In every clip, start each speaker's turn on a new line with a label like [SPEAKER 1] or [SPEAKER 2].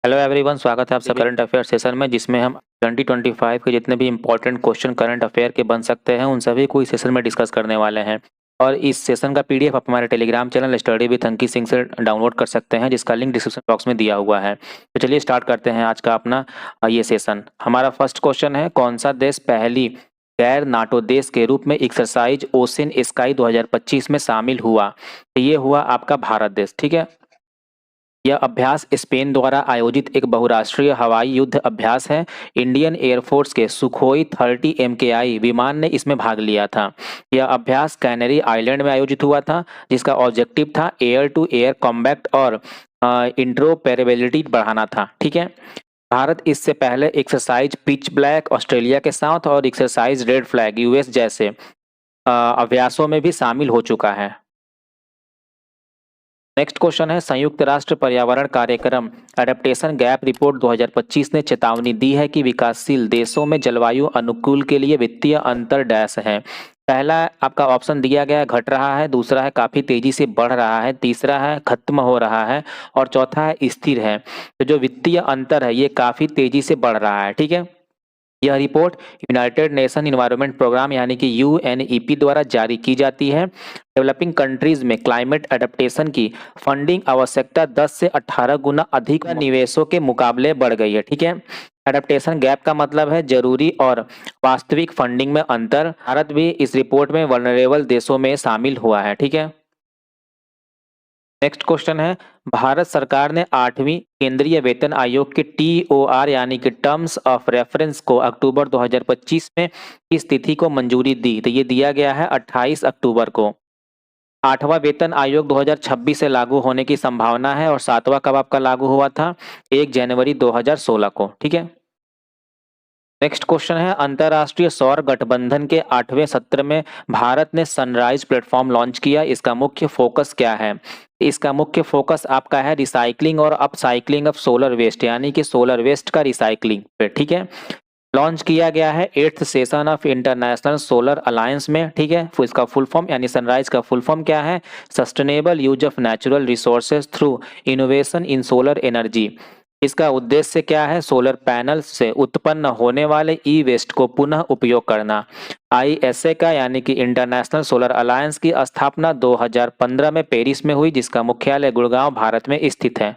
[SPEAKER 1] Hello everyone, स्वागत है आपका करंट अफेयर सेशन में, जिसमें हम 2025 के जितने भी इंपॉर्टेंट क्वेश्चन करंट अफेयर के बन सकते हैं उन सभी को इस सेशन में डिस्कस करने वाले हैं। और इस सेशन का पीडीएफ आप हमारे Telegram channel study with Ankit Singh से डाउनलोड कर सकते हैं, जिसका लिंक डिस्क्रिप्शन बॉक्स में दिया हुआ है। तो चलिए स्टार्ट करते हैं आज का अपना ये सेशन। हमारा फर्स्ट क्वेश्चन है, कौन सा देश पहली गैर नाटो देश के रूप में एक्सरसाइज ओशन स्काई 2025 में शामिल हुआ? तो ये हुआ आपका भारत देश। ठीक है, यह अभ्यास स्पेन द्वारा आयोजित एक बहुराष्ट्रीय हवाई युद्ध अभ्यास है। इंडियन एयरफोर्स के सुखोई 30 MKI विमान ने इसमें भाग लिया था। यह अभ्यास कैनरी आइलैंड में आयोजित हुआ था, जिसका ऑब्जेक्टिव था एयर टू एयर कॉम्बैट और इंट्रोपेरेबिलिटी बढ़ाना था। ठीक है, भारत इससे पहले एक्सरसाइज पिच ब्लैक ऑस्ट्रेलिया के साथ और एक्सरसाइज रेड फ्लैग US जैसे अभ्यासों में भी शामिल हो चुका है। नेक्स्ट क्वेश्चन है, संयुक्त राष्ट्र पर्यावरण कार्यक्रम एडेप्टेशन गैप रिपोर्ट 2025 ने चेतावनी दी है कि विकासशील देशों में जलवायु अनुकूल के लिए वित्तीय अंतर डैश है। पहला आपका ऑप्शन दिया गया है घट रहा है, दूसरा है काफी तेजी से बढ़ रहा है, तीसरा है खत्म हो रहा है और चौथा है स्थिर है। तो जो वित्तीय अंतर है ये काफी तेजी से बढ़ रहा है। ठीक है, यह report United Nation Environment Programme यानी कि UNEP द्वारा जारी की जाती है। डेवलपिंग कंट्रीज में क्लाइमेट एडेप्टेशन की फंडिंग आवश्यकता 10 से 18 गुना अधिक निवेशों के मुकाबले बढ़ गई है। ठीक है, एडेप्टेशन गैप का मतलब है जरूरी और वास्तविक फंडिंग में अंतर। भारत भी इस रिपोर्ट में वल्नरेबल देशों में शामिल हुआ है। ठीक है, नेक्स्ट क्वेश्चन है, भारत सरकार ने 8वीं केंद्रीय वेतन आयोग के TOR यानी कि टर्म्स ऑफ रेफरेंस को अक्टूबर 2025 में किस तिथि को मंजूरी दी? तो ये दिया गया है 28 अक्टूबर को। 8वां वेतन आयोग 2026 से लागू होने की संभावना है और 7वां कब आपका लागू हुआ था? 1 जनवरी 2016 को। ठीक है, नेक्स्ट क्वेश्चन है, अंतर्राष्ट्रीय सौर गठबंधन के 8वें सत्र में भारत ने सनराइज प्लेटफॉर्म लॉन्च किया। इसका मुख्य फोकस क्या है? इसका मुख्य फोकस आपका है रिसाइकलिंग और अपसाइकलिंग ऑफ सोलर वेस्ट यानी कि सोलर वेस्ट का रिसाइकलिंग पे। ठीक है, लॉन्च किया गया है 8th session of international Solar alliance में। ठीक है, इसका फुल फॉर्म यानी सनराइज का फुल फॉर्म क्या है? Sustainable use of natural resources through innovation in solar energy. इसका उद्देश्य क्या है? सोलर पैनल से उत्पन्न होने वाले ई वेस्ट को पुनः उपयोग करना। ISA का यानी कि इंटरनेशनल सोलर अलायंस की स्थापना 2015 में पेरिस में हुई, जिसका मुख्यालय गुड़गांव भारत में स्थित है।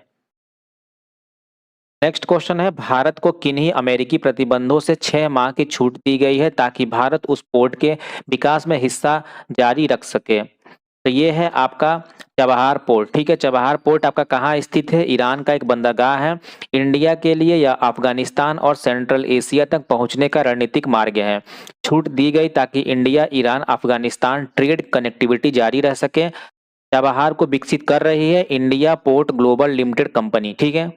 [SPEAKER 1] नेक्स्ट क्वेश्चन है, भारत को किन्हीं अमेरिकी प्रतिबंधों से 6 माह की छूट दी गई है ताकि भारत उस पोर्ट के विकास में हिस्सा जारी रख सके। तो ये है आपका चबहार पोर्ट। ठीक है, चबहार पोर्ट आपका कहाँ स्थित है? ईरान का एक बंदरगाह है। इंडिया के लिए यह अफगानिस्तान और सेंट्रल एशिया तक पहुंचने का रणनीतिक मार्ग है। छूट दी गई ताकि India Iran Afghanistan trade connectivity जारी रह सके। चबहार को विकसित कर रही है India port global limited company. ठीक है,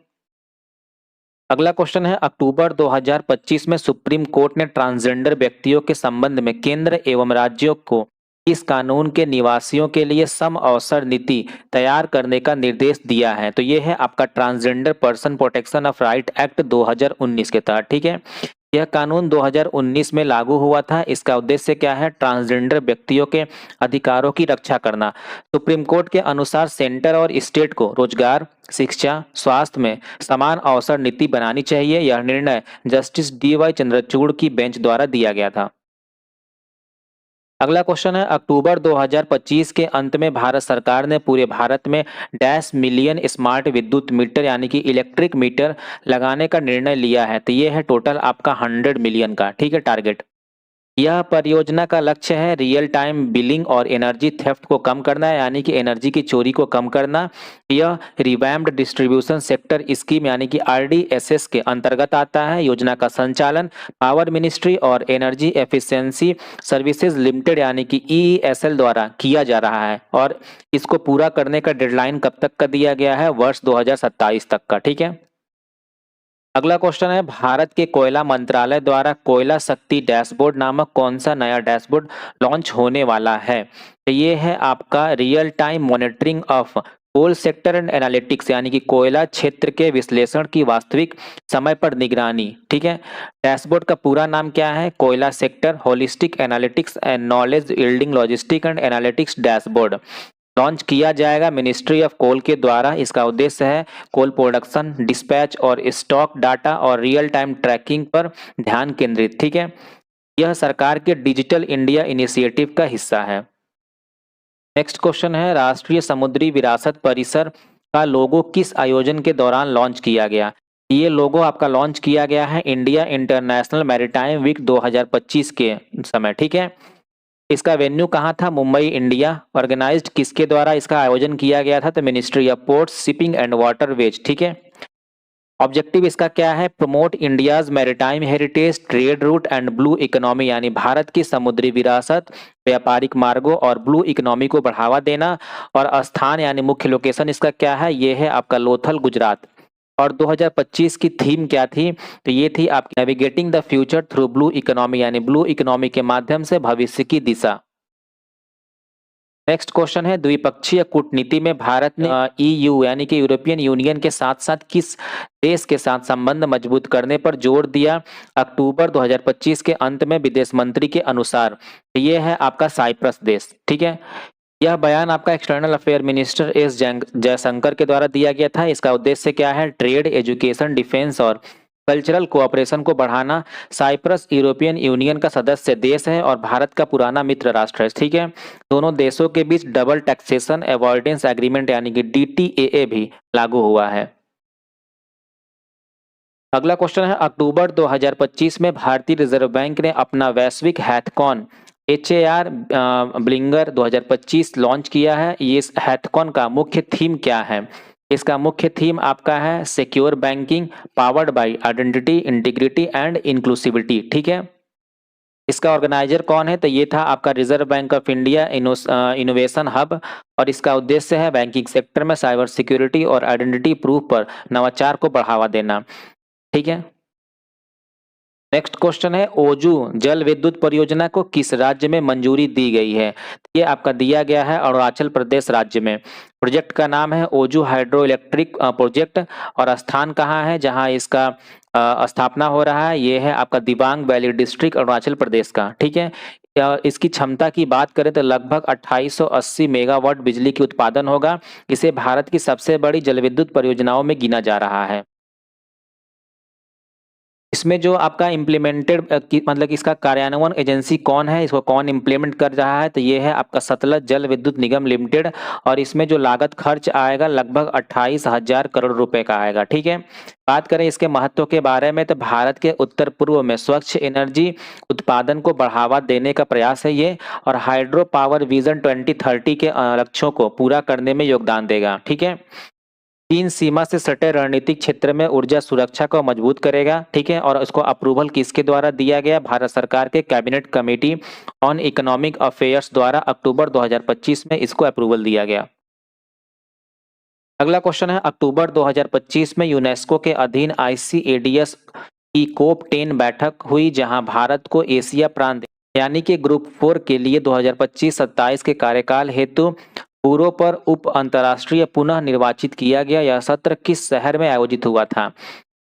[SPEAKER 1] अगला क्वेश्चन है, अक्टूबर 2025 में सुप्रीम कोर्ट ने ट्रांसजेंडर व्यक्तियों के संबंध में केंद्र एवं राज्यों को इस कानून के निवासियों के लिए सम अवसर नीति तैयार करने का निर्देश दिया है। तो ये है आपका transgender person protection of right act 2019 के तहत। ठीक है, यह कानून 2019 में लागू हुआ था। इसका उद्देश्य क्या है? ट्रांसजेंडर व्यक्तियों के अधिकारों की रक्षा करना। सुप्रीम कोर्ट के अनुसार सेंटर और स्टेट को रोजगार, शिक्षा, स्वास्थ्य में समान अवसर नीति बनानी चाहिए। यह निर्णय जस्टिस DY चंद्रचूड़ की बेंच द्वारा दिया गया था। अगला क्वेश्चन है, अक्टूबर 2025 के अंत में भारत सरकार ने पूरे भारत में 10 मिलियन स्मार्ट विद्युत मीटर यानी कि इलेक्ट्रिक मीटर लगाने का निर्णय लिया है। तो ये है टोटल आपका 100 मिलियन का। ठीक है, टारगेट। यह परियोजना का लक्ष्य है रियल टाइम बिलिंग और एनर्जी थेफ्ट को कम करना है यानी कि एनर्जी की चोरी को कम करना। यह रिवैम्प्ड डिस्ट्रीब्यूशन सेक्टर स्कीम यानी कि RDSS के अंतर्गत आता है। योजना का संचालन पावर मिनिस्ट्री और एनर्जी एफिशिएंसी सर्विसेज लिमिटेड यानी कि EESL द्वारा किया जा रहा है और इसको पूरा करने का डेडलाइन कब तक का दिया गया है? वर्ष 2027 तक का। ठीक है, अगला क्वेश्चन है, भारत के कोयला मंत्रालय द्वारा कोयला शक्ति डैशबोर्ड नामक कौन सा नया डैशबोर्ड लॉन्च होने वाला है? तो ये है आपका real time monitoring of coal sector and analytics यानी कि कोयला क्षेत्र के विश्लेषण की वास्तविक समय पर निगरानी। ठीक है, डैशबोर्ड का पूरा नाम क्या है? कोयला sector holistic analytics and knowledge yielding logistic and analytics dashboard. Launch किया जाएगा मिनिस्ट्री ऑफ कोल के द्वारा। इसका उद्देश्य है कोल प्रोडक्शन, डिस्पैच और स्टॉक डाटा और रियल टाइम ट्रैकिंग पर ध्यान केंद्रित। ठीक है, यह सरकार के डिजिटल इंडिया इनिशिएटिव का हिस्सा है। नेक्स्ट क्वेश्चन है, राष्ट्रीय समुद्री विरासत परिसर का लोगो किस आयोजन के दौरान लॉन्च किया गया? ये लोगो आपका लॉन्च किया गया है इंडिया इंटरनेशनल मैरीटाइम वीक 2025 के समय। ठीक है, इसका वेन्यू कहाँ था? मुंबई, इंडिया। ऑर्गेनाइज्ड किसके द्वारा इसका आयोजन किया गया था? तो ministry of ports, shipping and waterways. ठीक है, ऑब्जेक्टिव इसका क्या है? Promote India's maritime heritage, trade route and blue economy, यानी भारत की समुद्री विरासत, व्यापारिक मार्गों और ब्लू इकोनॉमी को बढ़ावा देना। और स्थान यानी मुख्य लोकेशन इसका क्या है? ये है आपका लोथल, गुजरात। और 2025 की थीम क्या थी? तो ये थी आपकी navigating the future through blue economy, यानी ब्लू इकोनॉमी के माध्यम से भविष्य की दिशा। नेक्स्ट क्वेश्चन है, द्विपक्षीय कूटनीति में भारत ने ईयू यानी कि यूरोपियन यूनियन के साथ साथ किस देश के साथ संबंध मजबूत करने पर जोर दिया? अक्टूबर 2025 के अंत में विदेश मंत्री के अनुसार ये है आपका साइप्रस देश। ठीक है, यह बयान आपका external affair minister S Jaishankar के द्वारा दिया गया था। इसका उद्देश्य क्या है? ट्रेड, एजुकेशन, डिफेंस और कल्चरल कोऑपरेशन को बढ़ाना। साइप्रस यूरोपियन यूनियन का सदस्य देश है और भारत का पुराना मित्र राष्ट्र है। ठीक है, दोनों देशों के बीच डबल टैक्सेशन अवॉइडेंस एग्रीमेंट यानी कि DTAA भी लागू हुआ है। अगला क्वेश्चन है, अक्टूबर 2025 में भारतीय रिजर्व बैंक ने अपना वैश्विक हैथकॉन HAR ब्लिंगर 2025 लॉन्च किया है। ये हैथकॉन का मुख्य थीम क्या है? इसका मुख्य थीम आपका है secure banking powered by identity, integrity and inclusivity. ठीक है, इसका ऑर्गेनाइजर कौन है? तो ये था आपका reserve Bank of India innovation hub. और इसका उद्देश्य है बैंकिंग सेक्टर में साइबर सिक्योरिटी और आइडेंटिटी प्रूफ पर नवाचार को बढ़ावा देना। ठीक है, नेक्स्ट क्वेश्चन है, ओजू जल विद्युत परियोजना को किस राज्य में मंजूरी दी गई है? ये आपका दिया गया है अरुणाचल प्रदेश राज्य में। प्रोजेक्ट का नाम है ओजू हाइड्रो इलेक्ट्रिक प्रोजेक्ट। और स्थान कहाँ है जहां इसका स्थापना हो रहा है? ये है आपका दिबांग वैली डिस्ट्रिक्ट, अरुणाचल प्रदेश का। ठीक है, इसकी क्षमता की बात करें तो लगभग 2880 मेगावाट बिजली की उत्पादन होगा। इसे भारत की सबसे बड़ी जल विद्युत परियोजनाओं में गिना जा रहा है। इसमें जो आपका इम्प्लीमेंटेड मतलब कि इसका कार्यान्वयन एजेंसी कौन है, इसको कौन इम्प्लीमेंट कर रहा है? तो ये है आपका सतलज जल विद्युत निगम लिमिटेड। और इसमें जो लागत खर्च आएगा लगभग 28,000 करोड़ रुपए का आएगा। ठीक है, बात करें इसके महत्व के बारे में तो भारत के उत्तर पूर्व में स्वच्छ एनर्जी उत्पादन को बढ़ावा देने का प्रयास है ये। और हाइड्रो पावर विजन 2030 के लक्ष्यों को पूरा करने में योगदान देगा। ठीक है, चीन सीमा से सटे रणनीतिक क्षेत्र में ऊर्जा सुरक्षा को मजबूत करेगा। ठीक है, और उसको अप्रूवल किसके द्वारा दिया गया? भारत सरकार के cabinet committee on economic affairs द्वारा अक्टूबर 2025 में इसको अप्रूवल दिया गया। अगला क्वेश्चन है, अक्टूबर 2025 में यूनेस्को के अधीन ICADS की COP10 बैठक हुई जहां भारत को एशिया प्रांत यानी कि ग्रुप 4 के लिए 2025-27 के कार्यकाल हेतु पूर्व पर उप अंतर्राष्ट्रीय पुनः निर्वाचित किया गया। यह सत्र किस शहर में आयोजित हुआ था?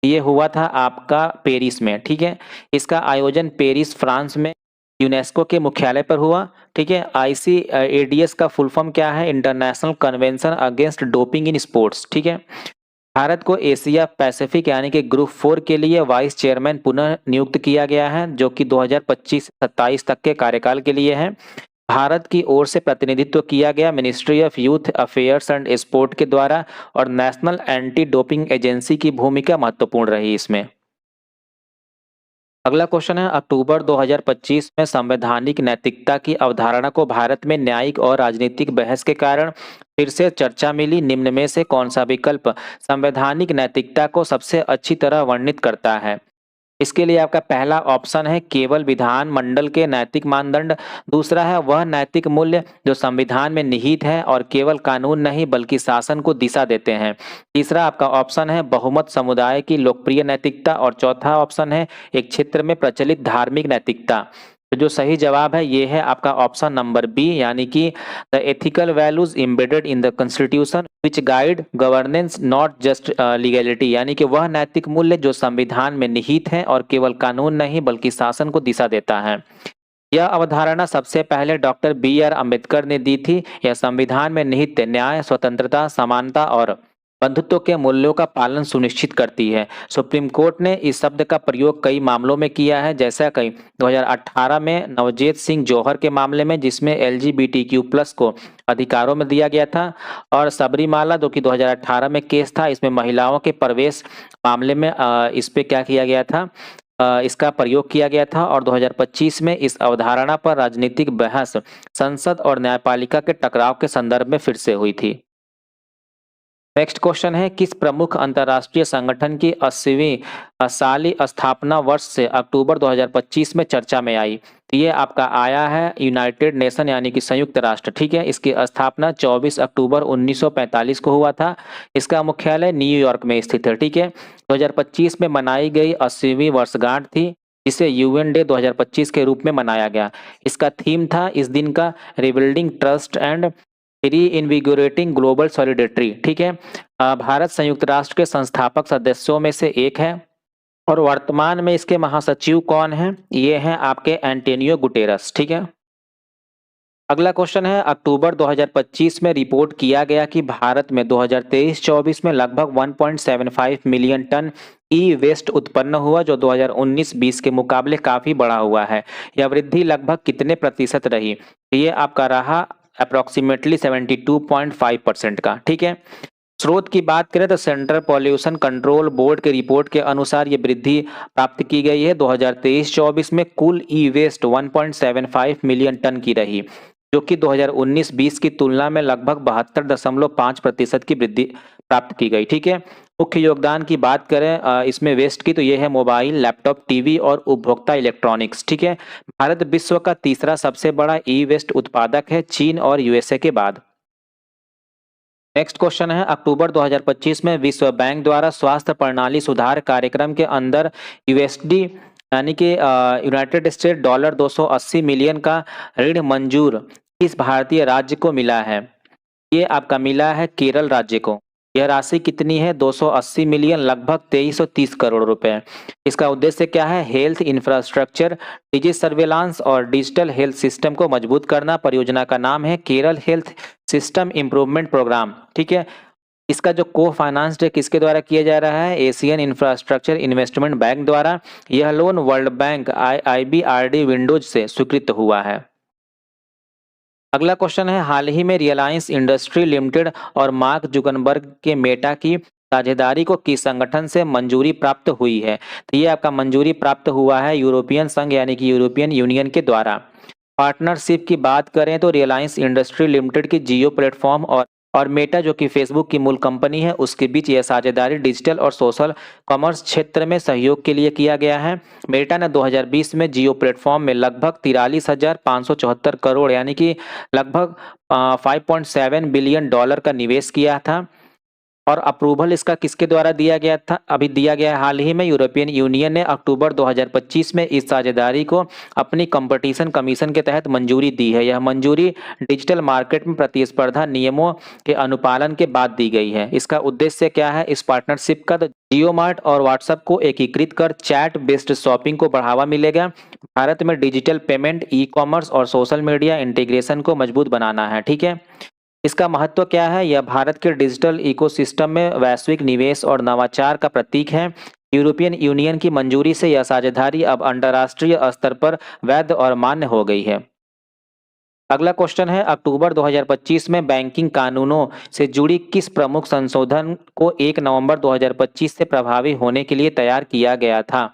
[SPEAKER 1] ये हुआ था आपका पेरिस में। ठीक है, इसका आयोजन पेरिस फ्रांस में यूनेस्को के मुख्यालय पर हुआ। ठीक है, ICADS का फुल फॉर्म क्या है? International convention against doping in sports. ठीक है, भारत को एशिया पैसिफिक यानी कि ग्रुप 4 के लिए वाइस चेयरमैन पुनः नियुक्त किया गया है जो कि 2025-27 तक के कार्यकाल के लिए है। भारत की ओर से प्रतिनिधित्व किया गया ministry of youth affairs and sport के द्वारा। और नेशनल एंटी डोपिंग एजेंसी की भूमिका महत्वपूर्ण रही इसमें। अगला क्वेश्चन है, अक्टूबर 2025 में संवैधानिक नैतिकता की अवधारणा को भारत में न्यायिक और राजनीतिक बहस के कारण फिर से चर्चा मिली। निम्न में से कौन सा विकल्प संवैधानिक नैतिकता को सबसे अच्छी तरह वर्णित करता है? इसके लिए आपका पहला ऑप्शन है केवल विधान मंडल के नैतिक मानदंड। दूसरा है वह नैतिक मूल्य जो संविधान में निहित है और केवल कानून नहीं बल्कि शासन को दिशा देते हैं। तीसरा आपका ऑप्शन है बहुमत समुदाय की लोकप्रिय नैतिकता। और चौथा ऑप्शन है एक क्षेत्र में प्रचलित धार्मिक नैतिकता। तो जो सही जवाब है ये है आपका ऑप्शन नंबर बी, यानी कि the ethical values embedded in the constitution which guide governance not just legality, यानी कि वह नैतिक मूल्य जो संविधान में निहित है और केवल कानून नहीं बल्कि शासन को दिशा देता है। यह अवधारणा सबसे पहले डॉक्टर बी.आर. अम्बेडकर ने दी थी। यह संविधान में निहित न्याय, स्वतंत्रता, समानता और बंधुत्व के मूल्यों का पालन सुनिश्चित करती है। सुप्रीम कोर्ट ने इस शब्द का प्रयोग कई मामलों में किया है, जैसा कि 2018 में नवजोत सिंह जौहर के मामले में, जिसमें LGBTQ+ को अधिकारों में दिया गया था, और सबरीमाला जो कि 2018 में केस था, इसमें महिलाओं के प्रवेश मामले में इस पे क्या किया गया था, इसका प्रयोग किया गया था। और 2025 में इस अवधारणा पर राजनीतिक बहस संसद और न्यायपालिका के टकराव के संदर्भ में फिर से हुई थी। नेक्स्ट क्वेश्चन है, किस प्रमुख अंतर्राष्ट्रीय संगठन की 80वीं साली स्थापना वर्ष से अक्टूबर 2025 में चर्चा में आई? तो ये आपका आया है यूनाइटेड नेशन यानी कि संयुक्त राष्ट्र। ठीक है, इसकी स्थापना 24 अक्टूबर 1945 को हुआ था। इसका मुख्यालय न्यूयॉर्क में स्थित है। ठीक है, 2025 में मनाई गई 80वीं वर्षगांठ थी, जिसे UN डे 2025 के रूप में मनाया गया। इसका थीम था इस दिन का rebuilding trust and reinvigorating global solidarity. ठीक है, भारत संयुक्त राष्ट्र के संस्थापक सदस्यों में से एक है और वर्तमान में इसके महासचिव कौन हैं? ये हैं आपके एंटोनियो गुटेरस। ठीक है, अगला क्वेश्चन है, अक्टूबर 2025 में रिपोर्ट किया गया कि भारत में 2023-24 में लगभग 1.75 मिलियन टन ई वेस्ट उत्पन्न हुआ, जो 2019-20 के मुकाबले काफी बढ़ा हुआ है। यह वृद्धि लगभग कितने प्रतिशत रही? ये आपका रहा अप्रोक्सीमेटली 72.5% का। ठीक है, स्रोत की बात करें तो सेंट्रल पॉल्यूशन कंट्रोल बोर्ड के रिपोर्ट के अनुसार ये वृद्धि प्राप्त की गई है। 2023-24 में कुल ई वेस्ट 1.75 मिलियन टन की रही, जो कि 2019-20 की तुलना में लगभग 72.5% की वृद्धि प्राप्त की गई। ठीक है, मुख्य योगदान की बात करें इसमें वेस्ट की, तो ये है मोबाइल, लैपटॉप, टीवी और उपभोक्ता इलेक्ट्रॉनिक्स। ठीक है, भारत विश्व का तीसरा सबसे बड़ा ई वेस्ट उत्पादक है, चीन और USA के बाद। नेक्स्ट क्वेश्चन है, अक्टूबर 2025 में विश्व बैंक द्वारा स्वास्थ्य प्रणाली सुधार कार्यक्रम के अंदर USD यानी कि यूनाइटेड स्टेट डॉलर 280 मिलियन का ऋण मंजूर किस भारतीय राज्य को मिला है? ये आपका मिला है केरल राज्य को। यह राशि कितनी है? 280 मिलियन, लगभग 2330 करोड़ रुपए। इसका उद्देश्य क्या है? हेल्थ इंफ्रास्ट्रक्चर, डिजीज सर्वेलांस और डिजिटल हेल्थ सिस्टम को मजबूत करना। परियोजना का नाम है Kerala health system improvement programme. ठीक है, इसका जो को फाइनेंस किसके द्वारा किया जा रहा है? एशियन इंफ्रास्ट्रक्चर इन्वेस्टमेंट बैंक द्वारा। यह loan world bank IBRD Windows से स्वीकृत हुआ है। अगला क्वेश्चन है, हाल ही में रिलायंस इंडस्ट्री लिमिटेड और मार्क जुकरबर्ग के मेटा की साझेदारी को किस संगठन से मंजूरी प्राप्त हुई है? तो ये आपका मंजूरी प्राप्त हुआ है यूरोपियन संघ यानी कि यूरोपियन यूनियन के द्वारा। पार्टनरशिप की बात करें तो रिलायंस इंडस्ट्री लिमिटेड की जियो प्लेटफॉर्म और मेटा जो कि फेसबुक की मूल कंपनी है, उसके बीच यह साझेदारी डिजिटल और सोशल कॉमर्स क्षेत्र में सहयोग के लिए किया गया है। मेटा ने 2020 में जियो प्लेटफॉर्म में लगभग 43,574 करोड़ यानी कि लगभग 5.7 बिलियन डॉलर का निवेश किया था। और अप्रूवल इसका किसके द्वारा दिया गया था? अभी दिया गया हाल ही में यूरोपियन यूनियन ने अक्टूबर 2025 में इस साझेदारी को अपनी कंपटीशन कमीशन के तहत मंजूरी दी है। यह मंजूरी डिजिटल मार्केट में प्रतिस्पर्धा नियमों के अनुपालन के बाद दी गई है। इसका उद्देश्य क्या है इस पार्टनरशिप का? जियो मार्ट और व्हाट्सएप को एकीकृत कर चैट बेस्ड शॉपिंग को बढ़ावा मिलेगा। भारत में डिजिटल पेमेंट, ई-कॉमर्स और सोशल मीडिया इंटीग्रेशन को मजबूत बनाना है। ठीक है, इसका महत्व क्या है? यह भारत के डिजिटल इकोसिस्टम में वैश्विक निवेश और नवाचार का प्रतीक है। यूरोपियन यूनियन की मंजूरी से यह साझेदारी अब अंतर्राष्ट्रीय स्तर पर वैध और मान्य हो गई है। अगला क्वेश्चन है, अक्टूबर 2025 में बैंकिंग कानूनों से जुड़ी किस प्रमुख संशोधन को 1 नवंबर 2025 से प्रभावी होने के लिए तैयार किया गया था?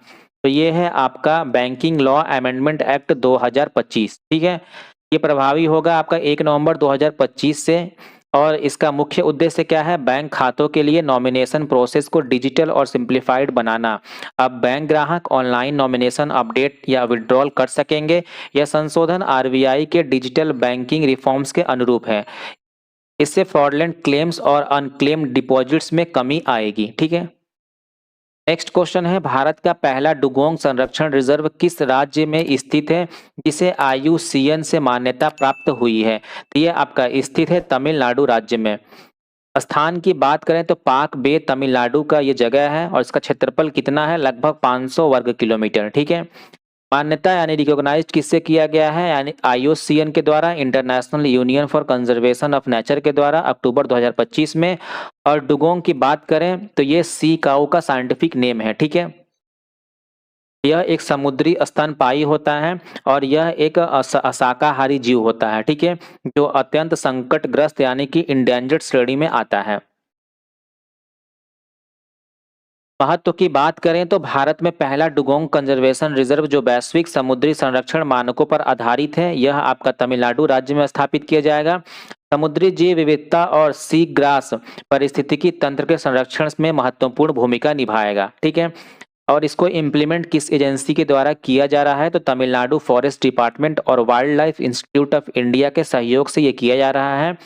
[SPEAKER 1] तो ये है आपका बैंकिंग लॉ अमेंडमेंट एक्ट 2025। ठीक है, ये प्रभावी होगा आपका 1 नवंबर 2025 से। और इसका मुख्य उद्देश्य क्या है? बैंक खातों के लिए नॉमिनेशन प्रोसेस को डिजिटल और सिंप्लीफाइड बनाना। अब बैंक ग्राहक ऑनलाइन नॉमिनेशन अपडेट या विड्रॉल कर सकेंगे। यह संशोधन RBI के डिजिटल बैंकिंग रिफॉर्म्स के अनुरूप है। इससे फ्रॉडलेंट क्लेम्स और अनक्लेम्ड डिपॉजिट्स में कमी आएगी। ठीक है, नेक्स्ट क्वेश्चन है, भारत का पहला डुगोंग संरक्षण रिजर्व किस राज्य में स्थित है जिसे IUCN से मान्यता प्राप्त हुई है? तो ये आपका स्थित है तमिलनाडु राज्य में। स्थान की बात करें तो पाक बे तमिलनाडु का ये जगह है और इसका क्षेत्रफल कितना है? लगभग 500 वर्ग किलोमीटर। ठीक है, मान्यता यानी रिकॉग्नाइज्ड किससे किया गया है, यानी IUCN के द्वारा, international union for conservation of nature के द्वारा अक्टूबर 2025 में। और डुगोंग की बात करें तो ये सी काऊ का साइंटिफिक नेम है, ठीक है। यह एक समुद्री स्तनपायी होता है और यह एक शाकाहारी जीव होता है, ठीक है, जो अत्यंत संकटग्रस्त यानी कि इंडेंजर्ड श्रेणी में आता है। महत्व की बात करें तो भारत में पहला डुगोंग कंजर्वेशन रिजर्व जो वैश्विक समुद्री संरक्षण मानकों पर आधारित है, यह आपका तमिलनाडु राज्य में स्थापित किया जाएगा। समुद्री जीव विविधता और सी ग्रास पारिस्थितिकी तंत्र के संरक्षण में महत्वपूर्ण भूमिका निभाएगा, ठीक है। और इसको इम्प्लीमेंट किस एजेंसी के द्वारा किया जा रहा है, तो तमिलनाडु फॉरेस्ट डिपार्टमेंट और wild life institute of India के सहयोग से ये किया जा रहा है।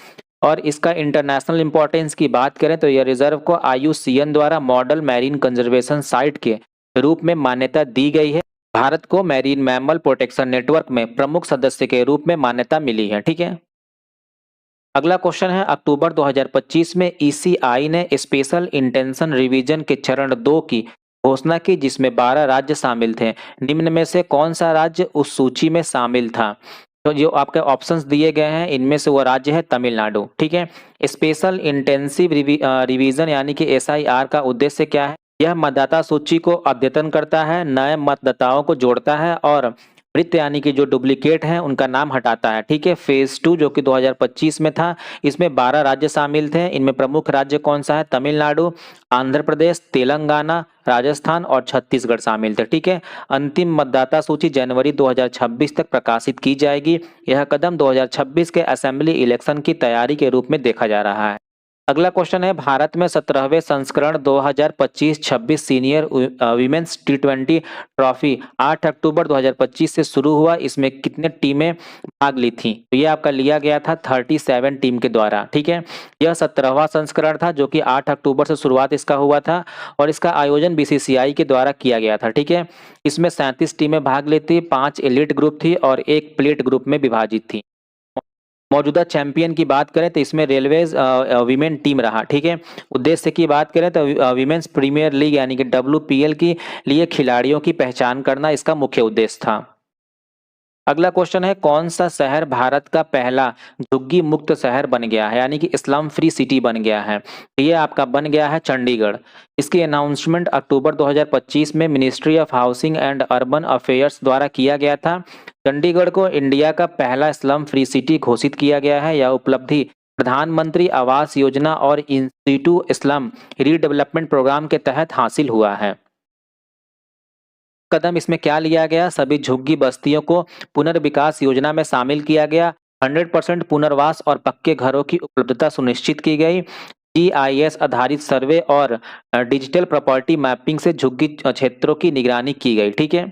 [SPEAKER 1] और इसका इंटरनेशनल इंपॉर्टेंस की बात करें तो यह रिजर्व को IUCN द्वारा मॉडल मैरीन कंजर्वेशन साइट के रूप में मान्यता दी गई है। भारत को मैरीन मैमल प्रोटेक्शन नेटवर्क में प्रमुख सदस्य के रूप में मान्यता मिली है, ठीक है। अगला क्वेश्चन है, अक्टूबर 2025 में ECI ने स्पेशल इंटेंशन रिवीजन के चरण 2 की घोषणा की, जिसमें 12 राज्य शामिल थे। निम्न में से कौन सा राज्य उस सूची में शामिल था? तो जो आपके ऑप्शंस दिए गए हैं इनमें से वो राज्य है तमिलनाडु, ठीक है। स्पेशल इंटेंसिव रिवीजन यानी कि SIR का उद्देश्य क्या है? यह मतदाता सूची को अद्यतन करता है, नए मतदाताओं को जोड़ता है और मृत यानी कि जो डुप्लीकेट हैं उनका नाम हटाता है, ठीक है। फेज 2 जो कि 2025 में था, इसमें 12 राज्य शामिल थे। इनमें प्रमुख राज्य कौन सा है? तमिलनाडु, आंध्र प्रदेश, तेलंगाना, राजस्थान और छत्तीसगढ़ शामिल थे, ठीक है। अंतिम मतदाता सूची जनवरी 2026 तक प्रकाशित की जाएगी। यह कदम 2026 के असेंबली इलेक्शन की तैयारी के रूप में देखा जा रहा है। अगला क्वेश्चन है, भारत में 17वें संस्करण 2025-26 सीनियर वीमेंस T20 ट्रॉफी 8 अक्टूबर 2025 से शुरू हुआ। इसमें कितने टीमें भाग ली थी? तो ये आपका लिया गया था 37 टीम के द्वारा, ठीक है। यह 17वां संस्करण था जो कि 8 अक्टूबर से शुरुआत इसका हुआ था और इसका आयोजन BCCI के द्वारा किया गया था, ठीक है। इसमें 37 टीमें भाग लेती, 5 एलिट ग्रुप थी और 1 प्लेट ग्रुप में विभाजित थी। मौजूदा चैंपियन की बात करें तो इसमें रेलवेज वीमेन टीम रहा, ठीक है। उद्देश्य की बात करें तो वीमेंस प्रीमियर लीग यानी कि WPL के लिए खिलाड़ियों की पहचान करना इसका मुख्य उद्देश्य था। अगला क्वेश्चन है, कौन सा शहर भारत का पहला झुग्गी मुक्त शहर बन गया है, यानी कि स्लम फ्री सिटी बन गया है? ये आपका बन गया है चंडीगढ़। इसकी अनाउंसमेंट अक्टूबर 2025 में ministry of housing and urban affairs द्वारा किया गया था। चंडीगढ़ को इंडिया का पहला स्लम फ्री सिटी घोषित किया गया है। यह उपलब्धि प्रधानमंत्री आवास योजना और इंस्टीट्यूट स्लम रीडेवलपमेंट प्रोग्राम के तहत हासिल हुआ है। कदम इसमें क्या लिया गया? सभी झुग्गी बस्तियों को पुनर्विकास योजना में शामिल किया गया। 100% पुनर्वास और पक्के घरों की उपलब्धता सुनिश्चित की गई। GIS आधारित सर्वे और डिजिटल प्रॉपर्टी मैपिंग से झुग्गी क्षेत्रों की निगरानी की गई, ठीक है।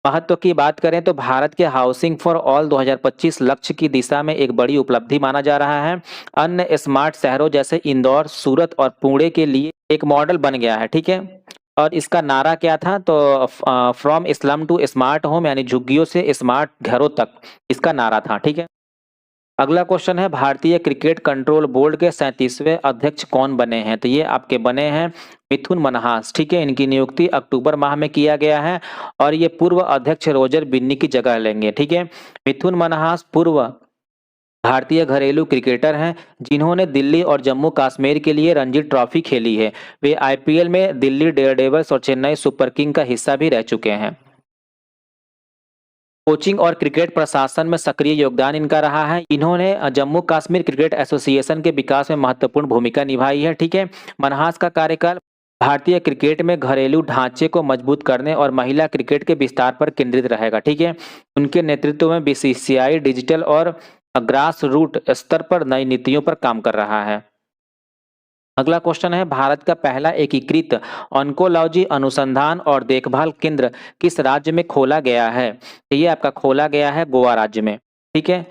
[SPEAKER 1] महत्व की बात करें तो भारत के हाउसिंग फॉर ऑल 2025 लक्ष्य की दिशा में एक बड़ी उपलब्धि माना जा रहा है। अन्य स्मार्ट शहरों जैसे इंदौर, सूरत और पुणे के लिए एक मॉडल बन गया है, ठीक है। और इसका नारा क्या था? तो from slum to smart home यानी झुग्गियों से स्मार्ट घरों तक इसका नारा था, ठीक है। अगला क्वेश्चन है, भारतीय क्रिकेट कंट्रोल बोर्ड के 37वें अध्यक्ष कौन बने हैं? तो ये आपके बने हैं मिथुन मनहास, ठीक है। इनकी नियुक्ति अक्टूबर माह में किया गया है और ये पूर्व अध्यक्ष रोजर बिन्नी की जगह लेंगे, ठीक है। मिथुन मनहास पूर्व भारतीय घरेलू क्रिकेटर हैं जिन्होंने दिल्ली और जम्मू कश्मीर के लिए रणजी ट्रॉफी खेली है। वे IPL में दिल्ली डेयरडेविल्स और चेन्नई सुपर किंग का हिस्सा भी रह चुके हैं। कोचिंग और क्रिकेट प्रशासन में सक्रिय योगदान इनका रहा है। इन्होंने जम्मू कश्मीर क्रिकेट एसोसिएशन के विकास में महत्वपूर्ण भूमिका निभाई है, ठीक है। मनहास का कार्यकाल भारतीय क्रिकेट में घरेलू ढांचे को मजबूत करने और महिला क्रिकेट के विस्तार पर केंद्रित रहेगा, ठीक है। उनके नेतृत्व में BCCI डिजिटल और ग्रास रूट स्तर पर नई नीतियों पर काम कर रहा है। अगला क्वेश्चन है, भारत का पहला एकीकृत ऑन्कोलॉजी अनुसंधान और देखभाल केंद्र किस राज्य में खोला गया है? तो ये आपका खोला गया है गोवा राज्य में, ठीक है।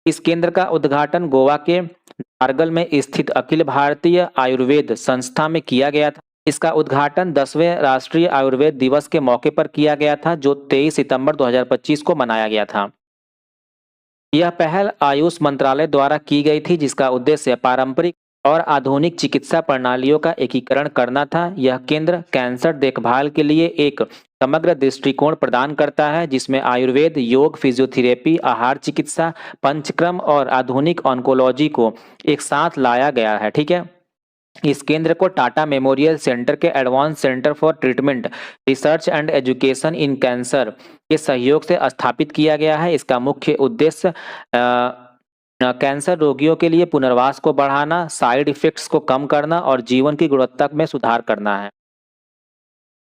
[SPEAKER 1] इस केंद्र का उद्घाटन गोवा के नारगल में स्थित अखिल भारतीय आयुर्वेद संस्था में किया गया था। इसका उद्घाटन 10वें राष्ट्रीय आयुर्वेद दिवस के मौके पर किया गया था जो 23 सितंबर 2025 को मनाया गया था। यह पहल आयुष मंत्रालय द्वारा की गई थी जिसका उद्देश्य पारंपरिक और आधुनिक चिकित्सा प्रणालियों का एकीकरण करना था। यह केंद्र कैंसर देखभाल के लिए एक समग्र दृष्टिकोण प्रदान करता है जिसमें आयुर्वेद, योग, फिजियोथेरेपी, आहार चिकित्सा, पंचक्रम और आधुनिक ऑन्कोलॉजी को एक साथ लाया गया है। ठीक है। इस केंद्र को टाटा मेमोरियल सेंटर के advance centre for treatment, research and education in cancer के सहयोग से स्थापित किया गया है। इसका मुख्य उद्देश्य कैंसर रोगियों के लिए पुनर्वास को बढ़ाना, साइड इफेक्ट्स को कम करना और जीवन की गुणवत्ता में सुधार करना है।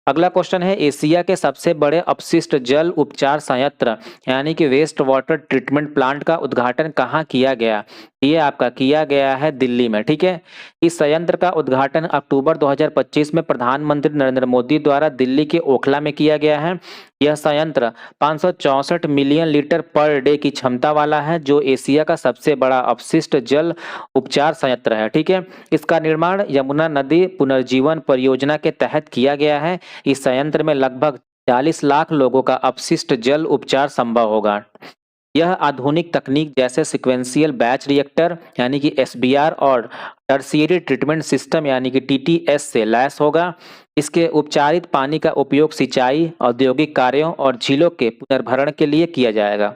[SPEAKER 1] अगला क्वेश्चन है, एशिया के सबसे बड़े अपशिष्ट जल उपचार संयंत्र यानी कि वेस्ट वाटर ट्रीटमेंट प्लांट का उद्घाटन कहाँ किया गया? ये आपका किया गया है दिल्ली में। ठीक है। इस संयंत्र का उद्घाटन अक्टूबर 2025 में प्रधानमंत्री नरेंद्र मोदी द्वारा दिल्ली के ओखला में किया गया है। यह संयंत्र 564 मिलियन लीटर पर डे की क्षमता वाला है, जो एशिया का सबसे बड़ा अपशिष्ट जल उपचार संयंत्र है। ठीक है। इसका निर्माण यमुना नदी पुनर्जीवन परियोजना के तहत किया गया है। इस संयंत्र में लगभग 40 लाख लोगों का अपशिष्ट जल उपचार संभव होगा। यह आधुनिक तकनीक जैसे सिक्वेंशियल बैच रिएक्टर यानी कि एसबीआर और टर्शियरी ट्रीटमेंट सिस्टम यानी कि टीटीएस से लैस होगा। इसके उपचारित पानी का उपयोग सिंचाई, औद्योगिक कार्यों और झीलों के पुनर्भरण के लिए किया जाएगा।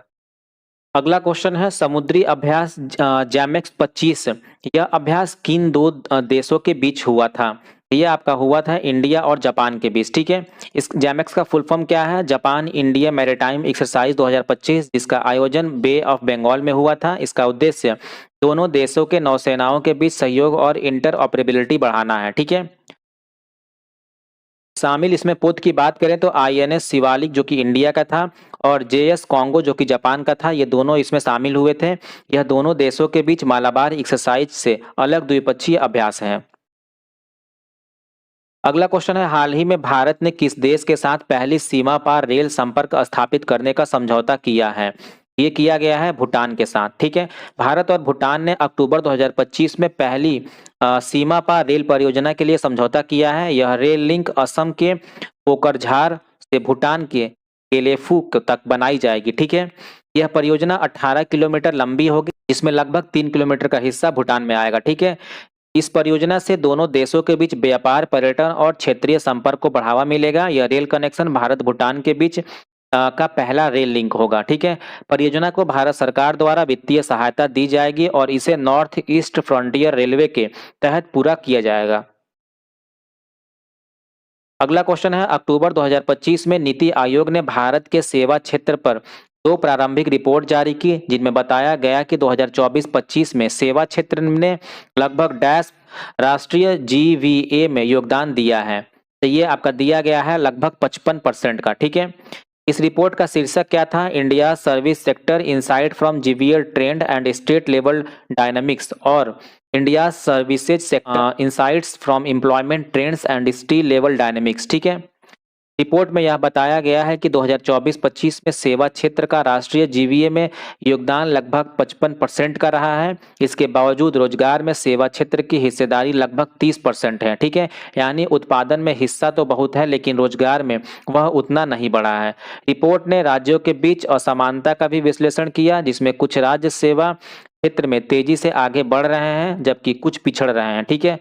[SPEAKER 1] अगला क्वेश्चन है, समुद्री अभ्यास जैमेक्स 25 यह अभ्यास किन दो देशों के बीच हुआ था? ये आपका हुआ था इंडिया और जापान के बीच। ठीक है। इस जैमेक्स का फुल फॉर्म क्या है? जापान इंडिया मैरीटाइम एक्सरसाइज 2025, जिसका आयोजन बे ऑफ बंगाल में हुआ था। इसका उद्देश्य दोनों देशों के नौसेनाओं के बीच सहयोग और इंटरऑपरेबिलिटी बढ़ाना है। ठीक है। शामिल इसमें पोत की बात करें तो आईएनएस शिवालिक जो कि इंडिया का था और जेएस कॉन्गो जो कि जापान का था, ये दोनों इसमें शामिल हुए थे। यह दोनों देशों के बीच मालाबार एक्सरसाइज से अलग द्विपक्षीय अभ्यास है। अगला क्वेश्चन है, हाल ही में भारत ने किस देश के साथ पहली सीमा पार रेल संपर्क स्थापित करने का समझौता किया है? ये किया गया है भूटान के साथ। ठीक है। भारत और भूटान ने अक्टूबर 2025 में पहली सीमा पार रेल परियोजना के लिए समझौता किया है। यह रेल लिंक असम के कोकरझार से भूटान के केलेफुक तक बनाई जाएगी। ठीक है। यह परियोजना 18 किलोमीटर लंबी होगी, जिसमें लगभग 3 किलोमीटर का हिस्सा भूटान में आएगा। ठीक है। इस परियोजना से दोनों देशों के बीच व्यापार, पर्यटन और क्षेत्रीय संपर्क को बढ़ावा मिलेगा। यह रेल कनेक्शन भारत भूटान के बीच का पहला रेल लिंक होगा। ठीक है। परियोजना को भारत सरकार द्वारा वित्तीय सहायता दी जाएगी और इसे नॉर्थ ईस्ट फ्रंटियर रेलवे के तहत पूरा किया जाएगा। अगला क्वेश्चन है, अक्टूबर 2025 में नीति आयोग ने भारत के सेवा क्षेत्र पर दो प्रारंभिक रिपोर्ट जारी की, जिनमें बताया गया कि 2024-25 में सेवा क्षेत्र ने लगभग डैश राष्ट्रीय जीवीए में योगदान दिया है। तो ये आपका दिया गया है लगभग 55% का। ठीक है। इस रिपोर्ट का शीर्षक क्या था? India service sector insight from GVL trend and state level dynamics और India services sector insights from employment trends and steel level dynamics. ठीक है। रिपोर्ट में यह बताया गया है कि 2024-25 में सेवा क्षेत्र का राष्ट्रीय जीवीए में योगदान लगभग 55% का रहा है। इसके बावजूद रोजगार में सेवा क्षेत्र की हिस्सेदारी लगभग 30% है। ठीक है। यानी उत्पादन में हिस्सा तो बहुत है, लेकिन रोजगार में वह उतना नहीं बढ़ा है। रिपोर्ट ने राज्यों के बीच असमानता का भी विश्लेषण किया, जिसमें कुछ राज्य सेवा क्षेत्र में तेजी से आगे बढ़ रहे हैं जबकि कुछ पिछड़ रहे हैं। ठीक है।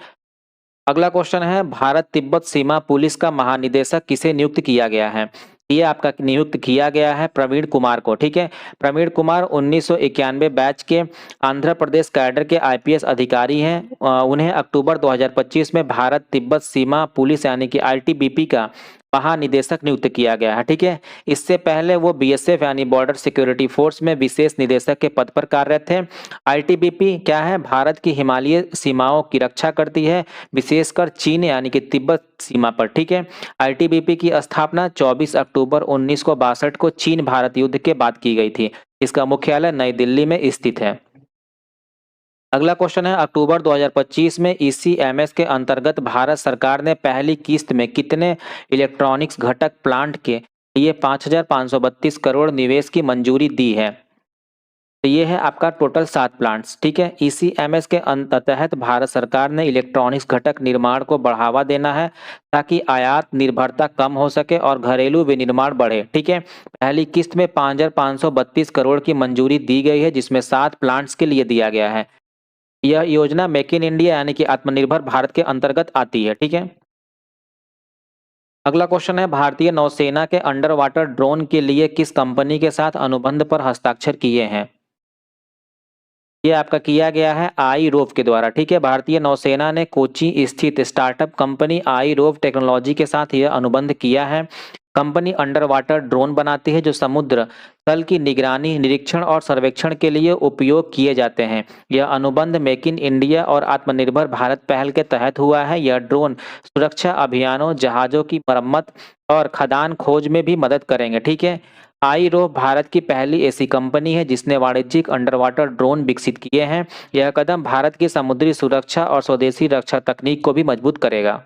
[SPEAKER 1] अगला क्वेश्चन है, भारत तिब्बत सीमा पुलिस का महानिदेशक किसे नियुक्त किया गया है? ये आपका नियुक्त किया गया है प्रवीण कुमार को। ठीक है। प्रवीण कुमार 1991 बैच के आंध्र प्रदेश कैडर के आईपीएस अधिकारी हैं। उन्हें अक्टूबर 2025 में भारत तिब्बत सीमा पुलिस यानी कि आईटीबीपी का महानिदेशक नियुक्त किया गया है। ठीक है। इससे पहले वो बीएसएफ यानी बॉर्डर सिक्योरिटी फोर्स में विशेष निदेशक के पद पर कार्यरत थे। आईटीबीपी क्या है? भारत की हिमालयी सीमाओं की रक्षा करती है, विशेषकर चीन यानी कि तिब्बत सीमा पर। ठीक है। आईटीबीपी की स्थापना 24 अक्टूबर 1962 को चीन भारत युद्ध के बाद की गई थी। इसका मुख्यालय नई दिल्ली में स्थित है। अगला क्वेश्चन है, अक्टूबर 2025 में ईसीएमएस के अंतर्गत भारत सरकार ने पहली किस्त में कितने इलेक्ट्रॉनिक्स घटक प्लांट के लिए 5,532 करोड़ निवेश की मंजूरी दी है? तो ये है आपका टोटल 7 प्लांट्स। ठीक है। ईसीएमएस के तहत भारत सरकार ने इलेक्ट्रॉनिक्स घटक निर्माण को बढ़ावा देना है ताकि आयात निर्भरता कम हो सके और घरेलू विनिर्माण बढ़े। ठीक है। पहली किस्त में 5,532 करोड़ की मंजूरी दी गई है, जिसमें 7 प्लांट्स के लिए दिया गया है। यह योजना मेक इन इंडिया यानी कि आत्मनिर्भर भारत के अंतर्गत आती है। ठीक है। अगला क्वेश्चन है, भारतीय नौसेना के अंडर वाटर ड्रोन के लिए किस कंपनी के साथ अनुबंध पर हस्ताक्षर किए हैं? ये आपका किया गया है आई रोव के द्वारा। ठीक है, भारतीय नौसेना ने कोची स्थित स्टार्टअप कंपनी आई रोव टेक्नोलॉजी के साथ यह अनुबंध किया है। कंपनी अंडर वाटर ड्रोन बनाती है जो समुद्र तल की निगरानी, निरीक्षण और सर्वेक्षण के लिए उपयोग किए जाते हैं। यह अनुबंध मेक इन इंडिया और आत्मनिर्भर भारत पहल के तहत हुआ है। यह ड्रोन सुरक्षा अभियानों, जहाजों की मरम्मत और खदान खोज में भी मदद करेंगे। ठीक है, आईरोव भारत की पहली ऐसी कंपनी है जिसने वाणिज्यिक अंडर वाटर ड्रोन विकसित किए हैं। यह कदम भारत की समुद्री सुरक्षा और स्वदेशी रक्षा तकनीक को भी मजबूत करेगा।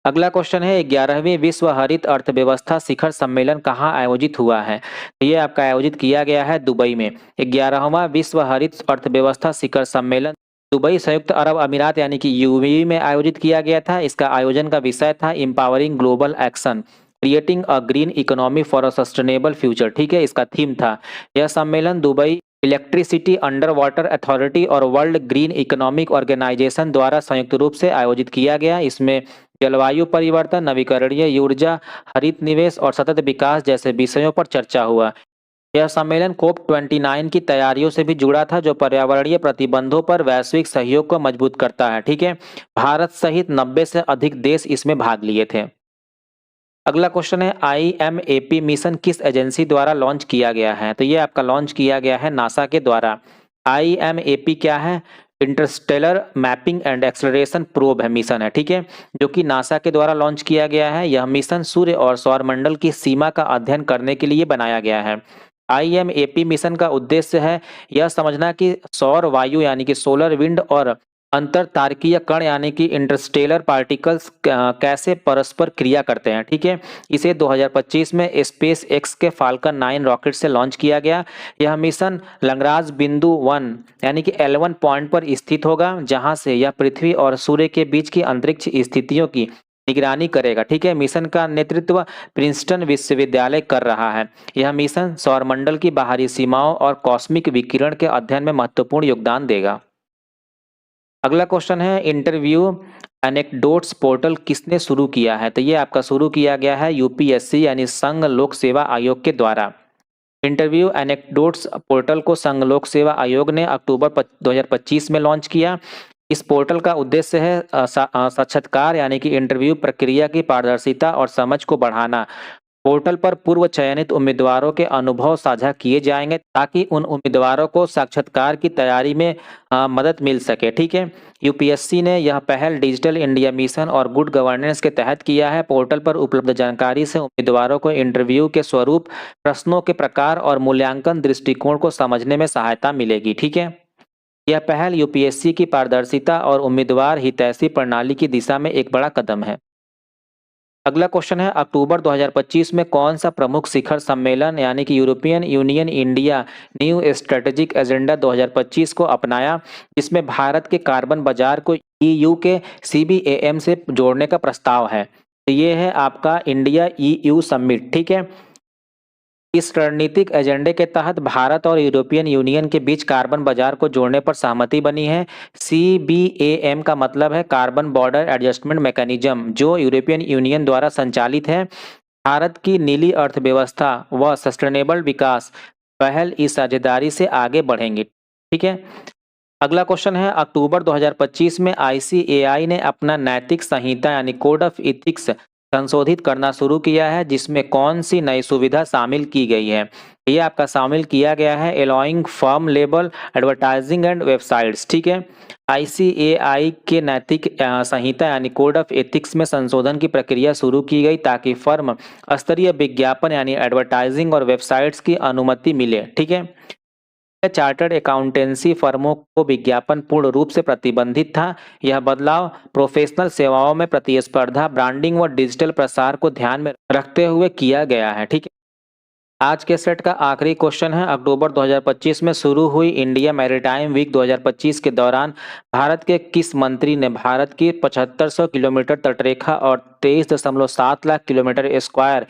[SPEAKER 1] अगला क्वेश्चन है, 11वीं विश्व हरित अर्थव्यवस्था शिखर सम्मेलन कहाँ आयोजित हुआ है? तो ये आपका आयोजित किया गया है दुबई में। 11वां विश्व हरित अर्थव्यवस्था शिखर सम्मेलन दुबई, संयुक्त अरब अमीरात यानी कि यूएई में आयोजित किया गया था। इसका आयोजन का विषय था empowering global action, creating a green economy for a sustainable future. ठीक है, इसका थीम था। यह सम्मेलन Dubai electricity under water authority और वर्ल्ड ग्रीन इकोनॉमिक ऑर्गेनाइजेशन द्वारा संयुक्त रूप से आयोजित किया गया। इसमें जलवायु परिवर्तन, नवीकरणीय ऊर्जा, हरित निवेश और सतत विकास जैसे विषयों पर चर्चा हुआ। यह सम्मेलन COP29 की तैयारियों से भी जुड़ा था जो पर्यावरणीय प्रतिबंधों पर वैश्विक सहयोग को मजबूत करता है। ठीक है, भारत सहित 90 से अधिक देश इसमें भाग लिए थे। अगला क्वेश्चन है, IMAP मिशन किस एजेंसी द्वारा लॉन्च किया गया है? तो ये आपका लॉन्च किया गया है नासा के द्वारा। IMAP क्या है? Interstellar mapping and acceleration probe है, मिशन है। ठीक है, जो कि नासा के द्वारा लॉन्च किया गया है। यह मिशन सूर्य और सौरमंडल की सीमा का अध्ययन करने के लिए बनाया गया है। IMAP मिशन का उद्देश्य है यह समझना कि सौर वायु यानी कि सोलर विंड और अंतर तारकीय कण यानी कि इंटरस्टेलर पार्टिकल्स कैसे परस्पर क्रिया करते हैं। ठीक है, इसे 2025 में स्पेस एक्स के फाल्कन 9 रॉकेट से लॉन्च किया गया। यह मिशन लग्रांज बिंदु 1 यानी कि L1 पॉइंट पर स्थित होगा जहां से यह पृथ्वी और सूर्य के बीच की अंतरिक्ष स्थितियों की निगरानी करेगा। ठीक है, मिशन का नेतृत्व प्रिंसटन विश्वविद्यालय कर रहा है। यह मिशन सौरमंडल की बाहरी सीमाओं और कॉस्मिक विकिरण के अध्ययन में महत्वपूर्ण योगदान देगा। अगला क्वेश्चन है, इंटरव्यू एनेक्डोट्स पोर्टल किसने शुरू किया है? तो ये आपका शुरू किया गया है यूपीएससी यानी संघ लोक सेवा आयोग के द्वारा। इंटरव्यू एनेक्डोट्स पोर्टल को संघ लोक सेवा आयोग ने अक्टूबर 2025 में लॉन्च किया। इस पोर्टल का उद्देश्य है साक्षात्कार यानी कि इंटरव्यू प्रक्रिया की पारदर्शिता और समझ को बढ़ाना। पोर्टल पर पूर्व चयनित उम्मीदवारों के अनुभव साझा किए जाएंगे ताकि उन उम्मीदवारों को साक्षात्कार की तैयारी में मदद मिल सके। ठीक है, यूपीएससी ने यह पहल डिजिटल इंडिया मिशन और गुड गवर्नेंस के तहत किया है। पोर्टल पर उपलब्ध जानकारी से उम्मीदवारों को इंटरव्यू के स्वरूप, प्रश्नों के प्रकार और मूल्यांकन दृष्टिकोण को समझने में सहायता मिलेगी। ठीक है, यह पहल यूपीएससी की पारदर्शिता और उम्मीदवार हितैषी प्रणाली की दिशा में एक बड़ा कदम है। अगला क्वेश्चन है, अक्टूबर 2025 में कौन सा प्रमुख शिखर सम्मेलन यानी कि European union India new strategic agenda 2025 को अपनाया जिसमें भारत के कार्बन बाजार को EU के CBAM से जोड़ने का प्रस्ताव है? तो ये है आपका इंडिया EU समिट। ठीक है, इस रणनीतिक एजेंडे के तहत भारत और यूरोपियन यूनियन के बीच कार्बन बाजार को जोड़ने पर सहमति बनी है। CBAM का मतलब है कार्बन बॉर्डर एडजस्टमेंट मैकेनिज्म, जो यूरोपियन यूनियन द्वारा संचालित है। भारत की नीली अर्थव्यवस्था व सस्टेनेबल विकास पहल इस साझेदारी से आगे बढ़ेंगी। ठीक है, अगला क्वेश्चन है, अक्टूबर 2025 में ICAI ने अपना नैतिक संहिता यानी कोड ऑफ इथिक्स संशोधित करना शुरू किया है जिसमें कौन सी नई सुविधा शामिल की गई है? ये आपका शामिल किया गया है allowing firm label advertising and websites. ठीक है, ICAI के नैतिक संहिता यानी कोड ऑफ एथिक्स में संशोधन की प्रक्रिया शुरू की गई ताकि फर्म स्तरीय विज्ञापन यानी एडवर्टाइजिंग और वेबसाइट्स की अनुमति मिले। ठीक है, चार्टर्ड अकाउंटेंसी फर्मों को विज्ञापन पूर्ण रूप से प्रतिबंधित था। यह बदलाव प्रोफेशनल सेवाओं में प्रतिस्पर्धा, ब्रांडिंग व डिजिटल प्रसार को ध्यान में रखते हुए किया गया है। ठीक है, आज के सेट का आखिरी क्वेश्चन है, अक्टूबर 2025 में शुरू हुई इंडिया मैरीटाइम वीक 2025 के दौरान भारत के किस मंत्री ने भारत की 7500 किलोमीटर तटरेखा और 23.7 लाख किलोमीटर स्क्वायर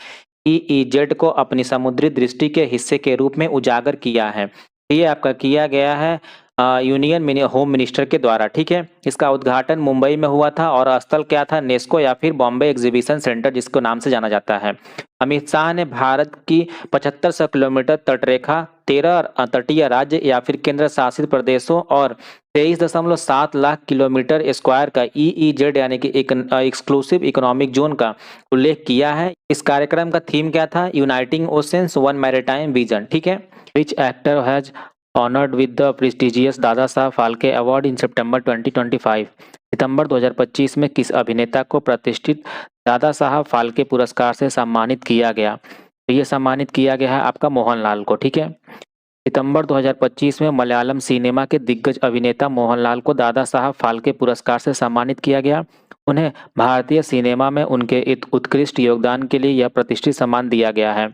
[SPEAKER 1] EEZ को अपनी समुद्री दृष्टि के हिस्से के रूप में उजागर किया है? ये आपका किया गया है यूनियन होम मिनिस्टर के द्वारा, ठीक है। इसका उद्घाटन मुंबई में हुआ था और स्थल क्या था, नेस्को या फिर बॉम्बे एग्जीबिशन सेंटर जिसको नाम से जाना जाता है। अमित शाह ने भारत की 7500 किलोमीटर तटरेखा, 13 तटीय राज्य या फिर केंद्र शासित प्रदेशों और 23.7 लाख किलोमीटर स्क्वायर का ईईजेड यानी कि एक एक्सक्लूसिव इकोनॉमिक जोन का उल्लेख किया है। इस कार्यक्रम का थीम क्या था, uniting oceans one maritime vision, ठीक है। Which actor has honored with the prestigious Dada Saheb Phalke award in September 2025। सितंबर 2025 में किस अभिनेता को प्रतिष्ठित दादा साहब फाल्के पुरस्कार से सम्मानित किया गया? तो ये सम्मानित किया गया है आपका मोहनलाल को, ठीक है। सितंबर 2025 में मलयालम सिनेमा के दिग्गज अभिनेता मोहनलाल को दादा साहब फाल्के पुरस्कार से सम्मानित किया गया। उन्हें भारतीय सिनेमा में उनके उत्कृष्ट योगदान के लिए यह प्रतिष्ठित सम्मान दिया गया है।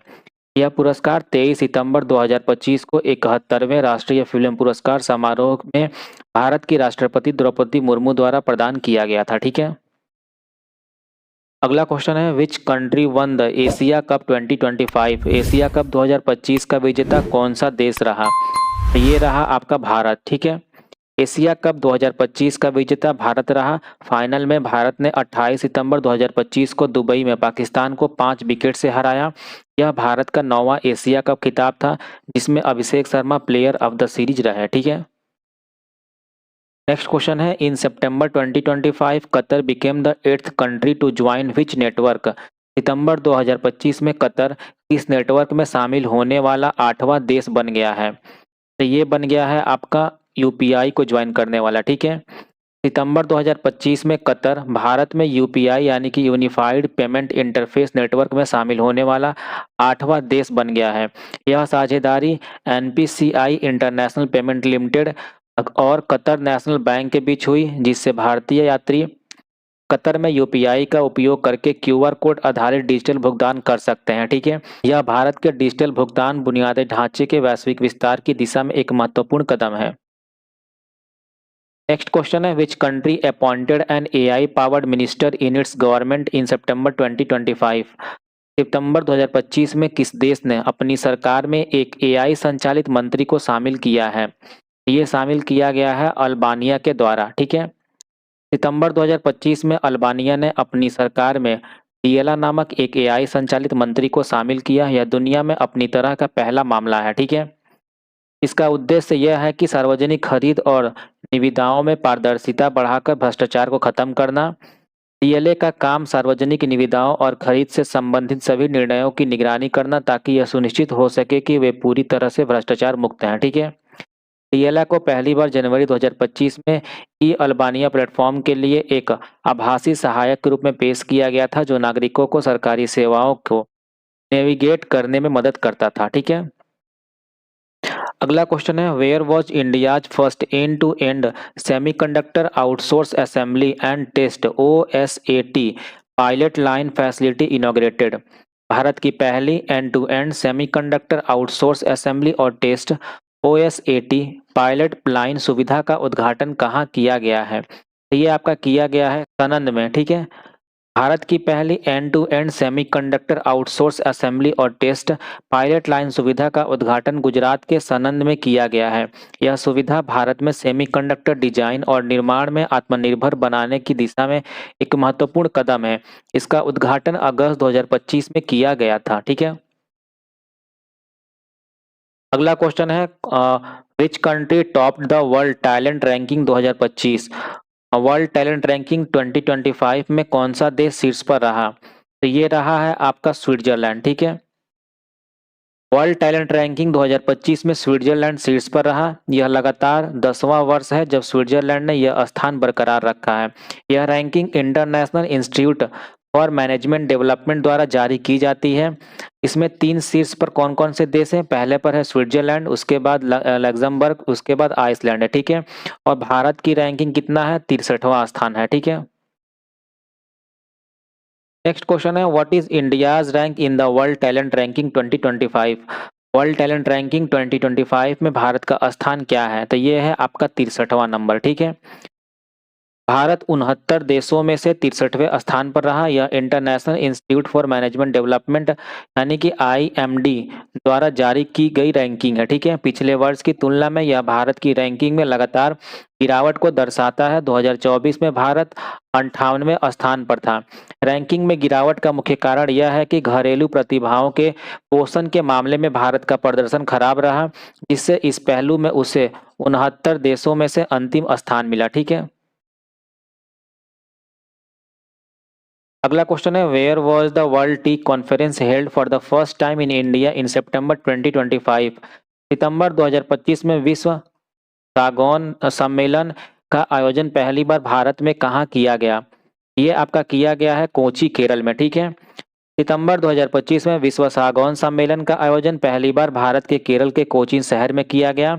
[SPEAKER 1] यह पुरस्कार 23 सितंबर 2025 को 71वें राष्ट्रीय फिल्म पुरस्कार समारोह में भारत की राष्ट्रपति द्रौपदी मुर्मू द्वारा प्रदान किया गया था, ठीक है। अगला क्वेश्चन है, which country one the Asia cup 2025? Asia cup 2025 का विजेता कौन सा देश रहा? ये रहा आपका भारत, ठीक है। एशिया कप 2025 का विजेता भारत रहा। फाइनल में भारत ने 28 सितंबर 2025 को दुबई में पाकिस्तान को 5 विकेट से हराया। यह भारत का 9वां एशिया कप खिताब था जिसमें Abhishek Sharma player of the series रहे, ठीक है। नेक्स्ट क्वेश्चन है, in September 2025 Qatar became the 8th country to join which network? सितंबर 2025 में कतर इस नेटवर्क में शामिल होने वाला 8वां देश बन गया है। तो ये बन गया है आपका यूपीआई को ज्वाइन करने वाला, ठीक है। सितंबर 2025 में कतर भारत में यूपीआई यानी कि यूनिफाइड पेमेंट इंटरफेस नेटवर्क में शामिल होने वाला 8वां देश बन गया है। यह साझेदारी एनपीसीआई इंटरनेशनल पेमेंट लिमिटेड और कतर नेशनल बैंक के बीच हुई, जिससे भारतीय यात्री कतर में यूपीआई का उपयोग करके क्यूआर कोड आधारित डिजिटल भुगतान कर सकते हैं, ठीक है। यह भारत के डिजिटल भुगतान बुनियादी ढांचे के वैश्विक विस्तार की दिशा में एक महत्वपूर्ण कदम है। नेक्स्ट क्वेश्चन है, which country appointed an AI powered minister in its government in September 2025? सितंबर 2025 में किस देश ने अपनी सरकार में एक एआई संचालित मंत्री को शामिल किया है? ये शामिल किया गया है अल्बानिया के द्वारा, ठीक है। सितंबर 2025 में अल्बानिया ने अपनी सरकार में डीएला नामक एक एआई संचालित मंत्री को शामिल किया। यह दुनिया में अपनी तरह का पहला मामला है, ठीक है। इसका उद्देश्य यह है कि सार्वजनिक खरीद और निविदाओं में पारदर्शिता बढ़ाकर भ्रष्टाचार को खत्म करना। डीएलए का काम सार्वजनिक निविदाओं और खरीद से संबंधित सभी निर्णयों की निगरानी करना ताकि यह सुनिश्चित हो सके कि वे पूरी तरह से भ्रष्टाचार मुक्त हैं, ठीक है। डीएलए को पहली बार जनवरी 2025 में ई अल्बानिया प्लेटफॉर्म के लिए एक आभासी सहायक के रूप में पेश किया गया था जो नागरिकों को सरकारी सेवाओं को नेविगेट करने में मदद करता था, ठीक है। अगला क्वेश्चन है, where was India's first end to end semiconductor outsource assembly and test OSAT pilot line facility inaugurated? Bharat की पहली end to end semiconductor outsource assembly और टेस्ट OSAT पायलट लाइन सुविधा का उद्घाटन कहाँ किया गया है? ये आपका किया गया है सनंद में, ठीक है। भारत की पहली end to end semiconductor outsource assembly और टेस्ट पायलट लाइन सुविधा का उद्घाटन गुजरात के सनंद में किया गया है। यह सुविधा भारत में सेमीकंडक्टर डिजाइन और निर्माण में आत्मनिर्भर बनाने की दिशा में एक महत्वपूर्ण कदम है। इसका उद्घाटन अगस्त 2025 में किया गया था, ठीक है। अगला क्वेश्चन है, which country topped the world talent ranking 2025? World talent ranking 2025 में कौन सा देश शीर्ष पर रहा? तो ये रहा है आपका स्विट्जरलैंड, ठीक है। वर्ल्ड टैलेंट रैंकिंग 2025 में स्विट्जरलैंड शीर्ष पर रहा। यह लगातार 10वां वर्ष है जब स्विट्जरलैंड ने यह स्थान बरकरार रखा है। यह ranking international institute for management development द्वारा जारी की जाती है। इसमें 3 शीर्ष पर कौन कौन से देश हैं? पहले पर है स्विट्जरलैंड, उसके बाद लग्जमबर्ग, उसके बाद आइसलैंड है, ठीक है। और भारत की रैंकिंग कितना है? 63वां स्थान है, ठीक है। नेक्स्ट क्वेश्चन है, what is India's rank in the world talent ranking 2025? World talent ranking 2025 में भारत का स्थान क्या है? तो ये है आपका 63वां नंबर, ठीक है। भारत 69 देशों में से 63वें स्थान पर रहा। यह international institute for management development यानी कि IMD द्वारा जारी की गई रैंकिंग है, ठीक है। पिछले वर्ष की तुलना में यह भारत की रैंकिंग में लगातार गिरावट को दर्शाता है। 2024 में भारत 58वें स्थान पर था। रैंकिंग में गिरावट का मुख्य कारण यह है कि घरेलू प्रतिभाओं के पोषण के मामले में भारत का प्रदर्शन खराब रहा, जिससे इस पहलू में उसे 69 देशों में से अंतिम स्थान मिला, ठीक है। अगला क्वेश्चन है, where was the world tea conference held for the first time in India in September 2025। सितंबर 2025 में विश्व सागौन सम्मेलन का आयोजन पहली बार भारत में कहाँ किया गया? ये आपका किया गया है कोची, केरल में, ठीक है। सितंबर 2025 में विश्व सागौन सम्मेलन का आयोजन पहली बार भारत के केरल के कोचीन शहर में किया गया।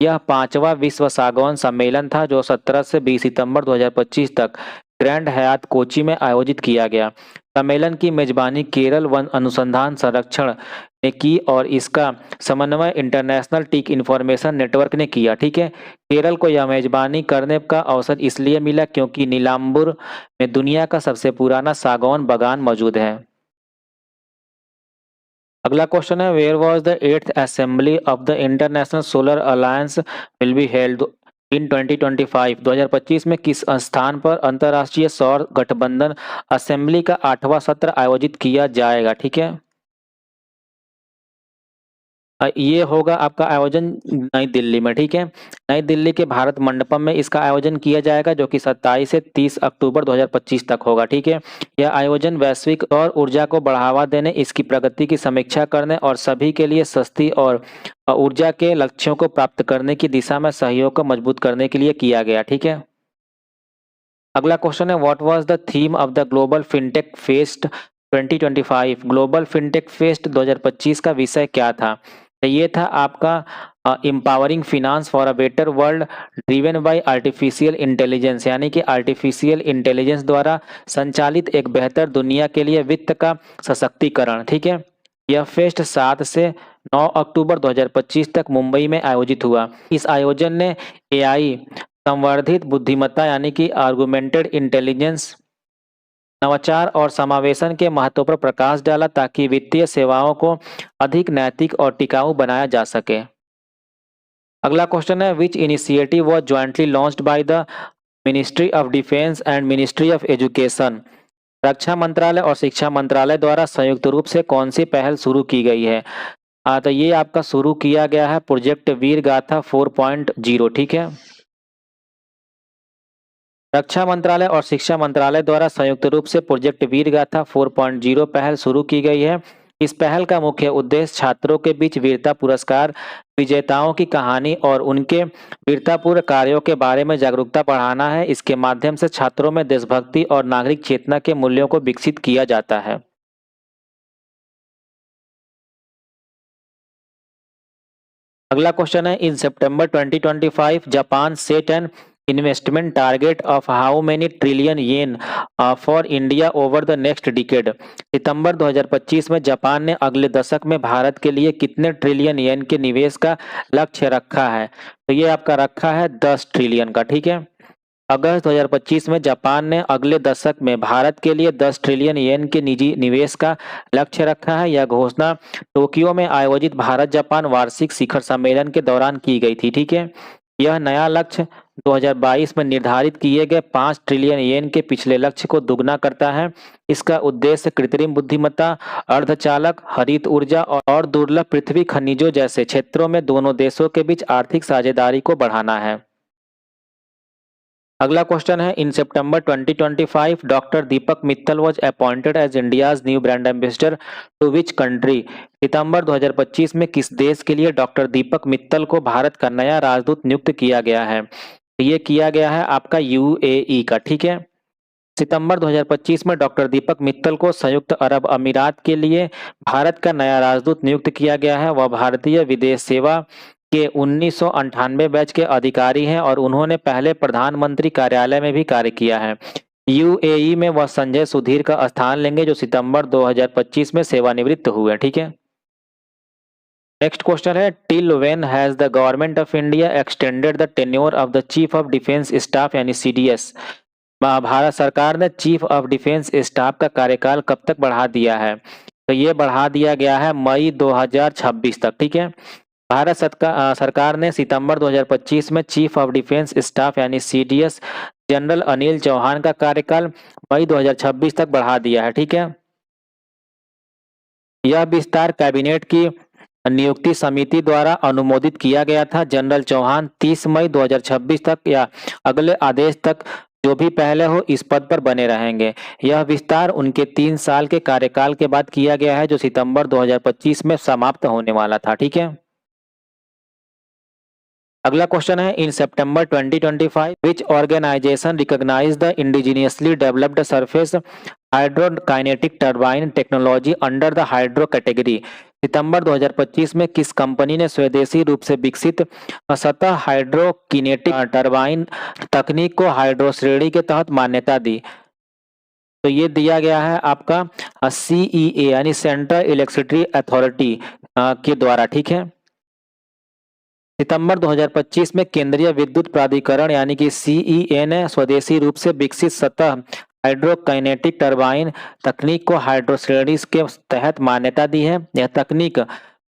[SPEAKER 1] यह 5वां विश्व सागौन सम्मेलन था जो 17 से 20 सितंबर 2025 तक ग्रैंड हयात कोची में आयोजित किया गया। सम्मेलन की मेजबानी केरल वन अनुसंधान संरक्षण ने की और इसका समन्वय इंटरनेशनल टीक इंफॉर्मेशन नेटवर्क ने किया, ठीक है। केरल को यह मेजबानी करने का अवसर इसलिए मिला क्योंकि नीलांबुर में दुनिया का सबसे पुराना सागौन बागान मौजूद है। अगला क्वेश्चन है, where was the 8th assembly of the International Solar Alliance will be held in 2025। 2025 में किस स्थान पर अंतर्राष्ट्रीय सौर गठबंधन असेंबली का 8वां सत्र आयोजित किया जाएगा, ठीक है। ये होगा आपका आयोजन नई दिल्ली में, ठीक है। नई दिल्ली के भारत मंडपम में इसका आयोजन किया जाएगा जो कि 27 से 30 अक्टूबर 2025 तक होगा, ठीक है। यह आयोजन वैश्विक सौर ऊर्जा को बढ़ावा देने, इसकी प्रगति की समीक्षा करने और सभी के लिए सस्ती और ऊर्जा के लक्ष्यों को प्राप्त करने की दिशा में सहयोग को मजबूत करने के लिए किया गया, ठीक है। अगला क्वेश्चन है, what was the theme of the global fintech fest 2025। Global fintech fest 2025 का विषय क्या था? तो ये था आपका empowering finance for a better world driven by artificial intelligence, यानी कि आर्टिफिशियल इंटेलिजेंस द्वारा संचालित एक बेहतर दुनिया के लिए वित्त का सशक्तिकरण, ठीक है। यह फेस्ट 7 से 9 अक्टूबर 2025 तक मुंबई में आयोजित हुआ। इस आयोजन ने AI संवर्धित बुद्धिमत्ता यानी कि आर्गुमेंटेड इंटेलिजेंस, नवाचार और समावेशन के महत्व पर प्रकाश डाला ताकि वित्तीय सेवाओं को अधिक नैतिक और टिकाऊ बनाया जा सके। अगला क्वेश्चन है, which initiative was jointly launched by the ministry of defence and ministry of education. रक्षा मंत्रालय और शिक्षा मंत्रालय द्वारा संयुक्त रूप से कौन सी पहल शुरू की गई है? तो ये आपका शुरू किया गया है प्रोजेक्ट वीर गाथा 4.0, ठीक है। रक्षा मंत्रालय और शिक्षा मंत्रालय द्वारा संयुक्त रूप से प्रोजेक्ट वीर गाथा 4.0 पहल शुरू की गई है। इस पहल का मुख्य उद्देश्य छात्रों के बीच वीरता पुरस्कार विजेताओं की कहानी और उनके वीरतापूर्ण कार्यों के बारे में जागरूकता बढ़ाना है। इसके माध्यम से छात्रों में देशभक्ति और नागरिक चेतना के मूल्यों को विकसित किया जाता है। अगला क्वेश्चन है, in September 2025 Japan set an investment target of how many trillion yen for India over the next decade. सितंबर 2025 में जापान ने अगले दशक में भारत के लिए कितने ट्रिलियन येन के निवेश का लक्ष्य रखा है? तो ये आपका रखा है 10 ट्रिलियन का, ठीक है। अगस्त 2025 में जापान ने अगले दशक में भारत के लिए 10 ट्रिलियन येन के निजी निवेश का लक्ष्य रखा है। यह घोषणा टोक्यो में आयोजित भारत जापान वार्षिक शिखर सम्मेलन के दौरान की गई थी, ठीक है। यह नया लक्ष्य 2022 में निर्धारित किए गए 5 ट्रिलियन येन के पिछले लक्ष्य को दुगना करता है। इसका उद्देश्य कृत्रिम बुद्धिमत्ता, अर्धचालक, हरित ऊर्जा और दुर्लभ पृथ्वी खनिजों जैसे क्षेत्रों में दोनों देशों के बीच आर्थिक साझेदारी को बढ़ाना है। अगला क्वेश्चन है, in September 2025 doctor Deepak Mittal was appointed as India's new brand ambassador to which country. सितंबर 2025 में किस देश के लिए डॉक्टर दीपक मित्तल को भारत का नया राजदूत नियुक्त किया गया है? ये किया गया है आपका UAE का, ठीक है। सितंबर 2025 में डॉक्टर दीपक मित्तल को संयुक्त अरब अमीरात के लिए भारत का नया राजदूत नियुक्त किया गया है। वह भारतीय विदेश सेवा के 1998 बैच के अधिकारी हैं और उन्होंने पहले प्रधानमंत्री कार्यालय में भी कार्य किया है। UAE में वह संजय सुधीर का स्थान लेंगे जो सितंबर 2025 में सेवानिवृत्त हुए, ठीक है। नेक्स्ट क्वेश्चन है, till when has the government of India extended the tenure of the chief of defence staff यानी CDS। भारत सरकार ने चीफ ऑफ डिफेंस स्टाफ का कार्यकाल कब तक बढ़ा दिया है? तो ये बढ़ा दिया गया है मई 2026 तक, ठीक है। भारत सरकार ने सितंबर 2025 में चीफ ऑफ डिफेंस स्टाफ यानी सीडीएस जनरल अनिल चौहान का कार्यकाल मई 2026 तक बढ़ा दिया है, ठीक है। यह विस्तार कैबिनेट की नियुक्ति समिति द्वारा अनुमोदित किया गया था। जनरल चौहान 30 मई 2026 तक या अगले आदेश तक जो भी पहले हो इस पद पर बने रहेंगे। यह विस्तार उनके 3 साल के कार्यकाल के बाद किया गया है जो सितंबर 2025 में समाप्त होने वाला था, ठीक है। अगला क्वेश्चन है in September 2025 which organisation recognise the indigenously developed surface hydrokinetic turbine technology under the hydro category. सितंबर 2025 में किस कंपनी ने स्वदेशी रूप से विकसित सतह हाइड्रोकिनेटिक टरबाइन तकनीक को हाइड्रो श्रेणी के तहत मान्यता दी? तो ये दिया गया है आपका CEA यानी सेंट्रल इलेक्ट्रिसिटी अथॉरिटी के द्वारा, ठीक है। सितंबर 2025 में केंद्रीय विद्युत प्राधिकरण यानी कि CEA ने स्वदेशी रूप से विकसित सतह हाइड्रोकाइनेटिक टरबाइन तकनीक को हाइड्रो श्रेणी के तहत मान्यता दी है। यह तकनीक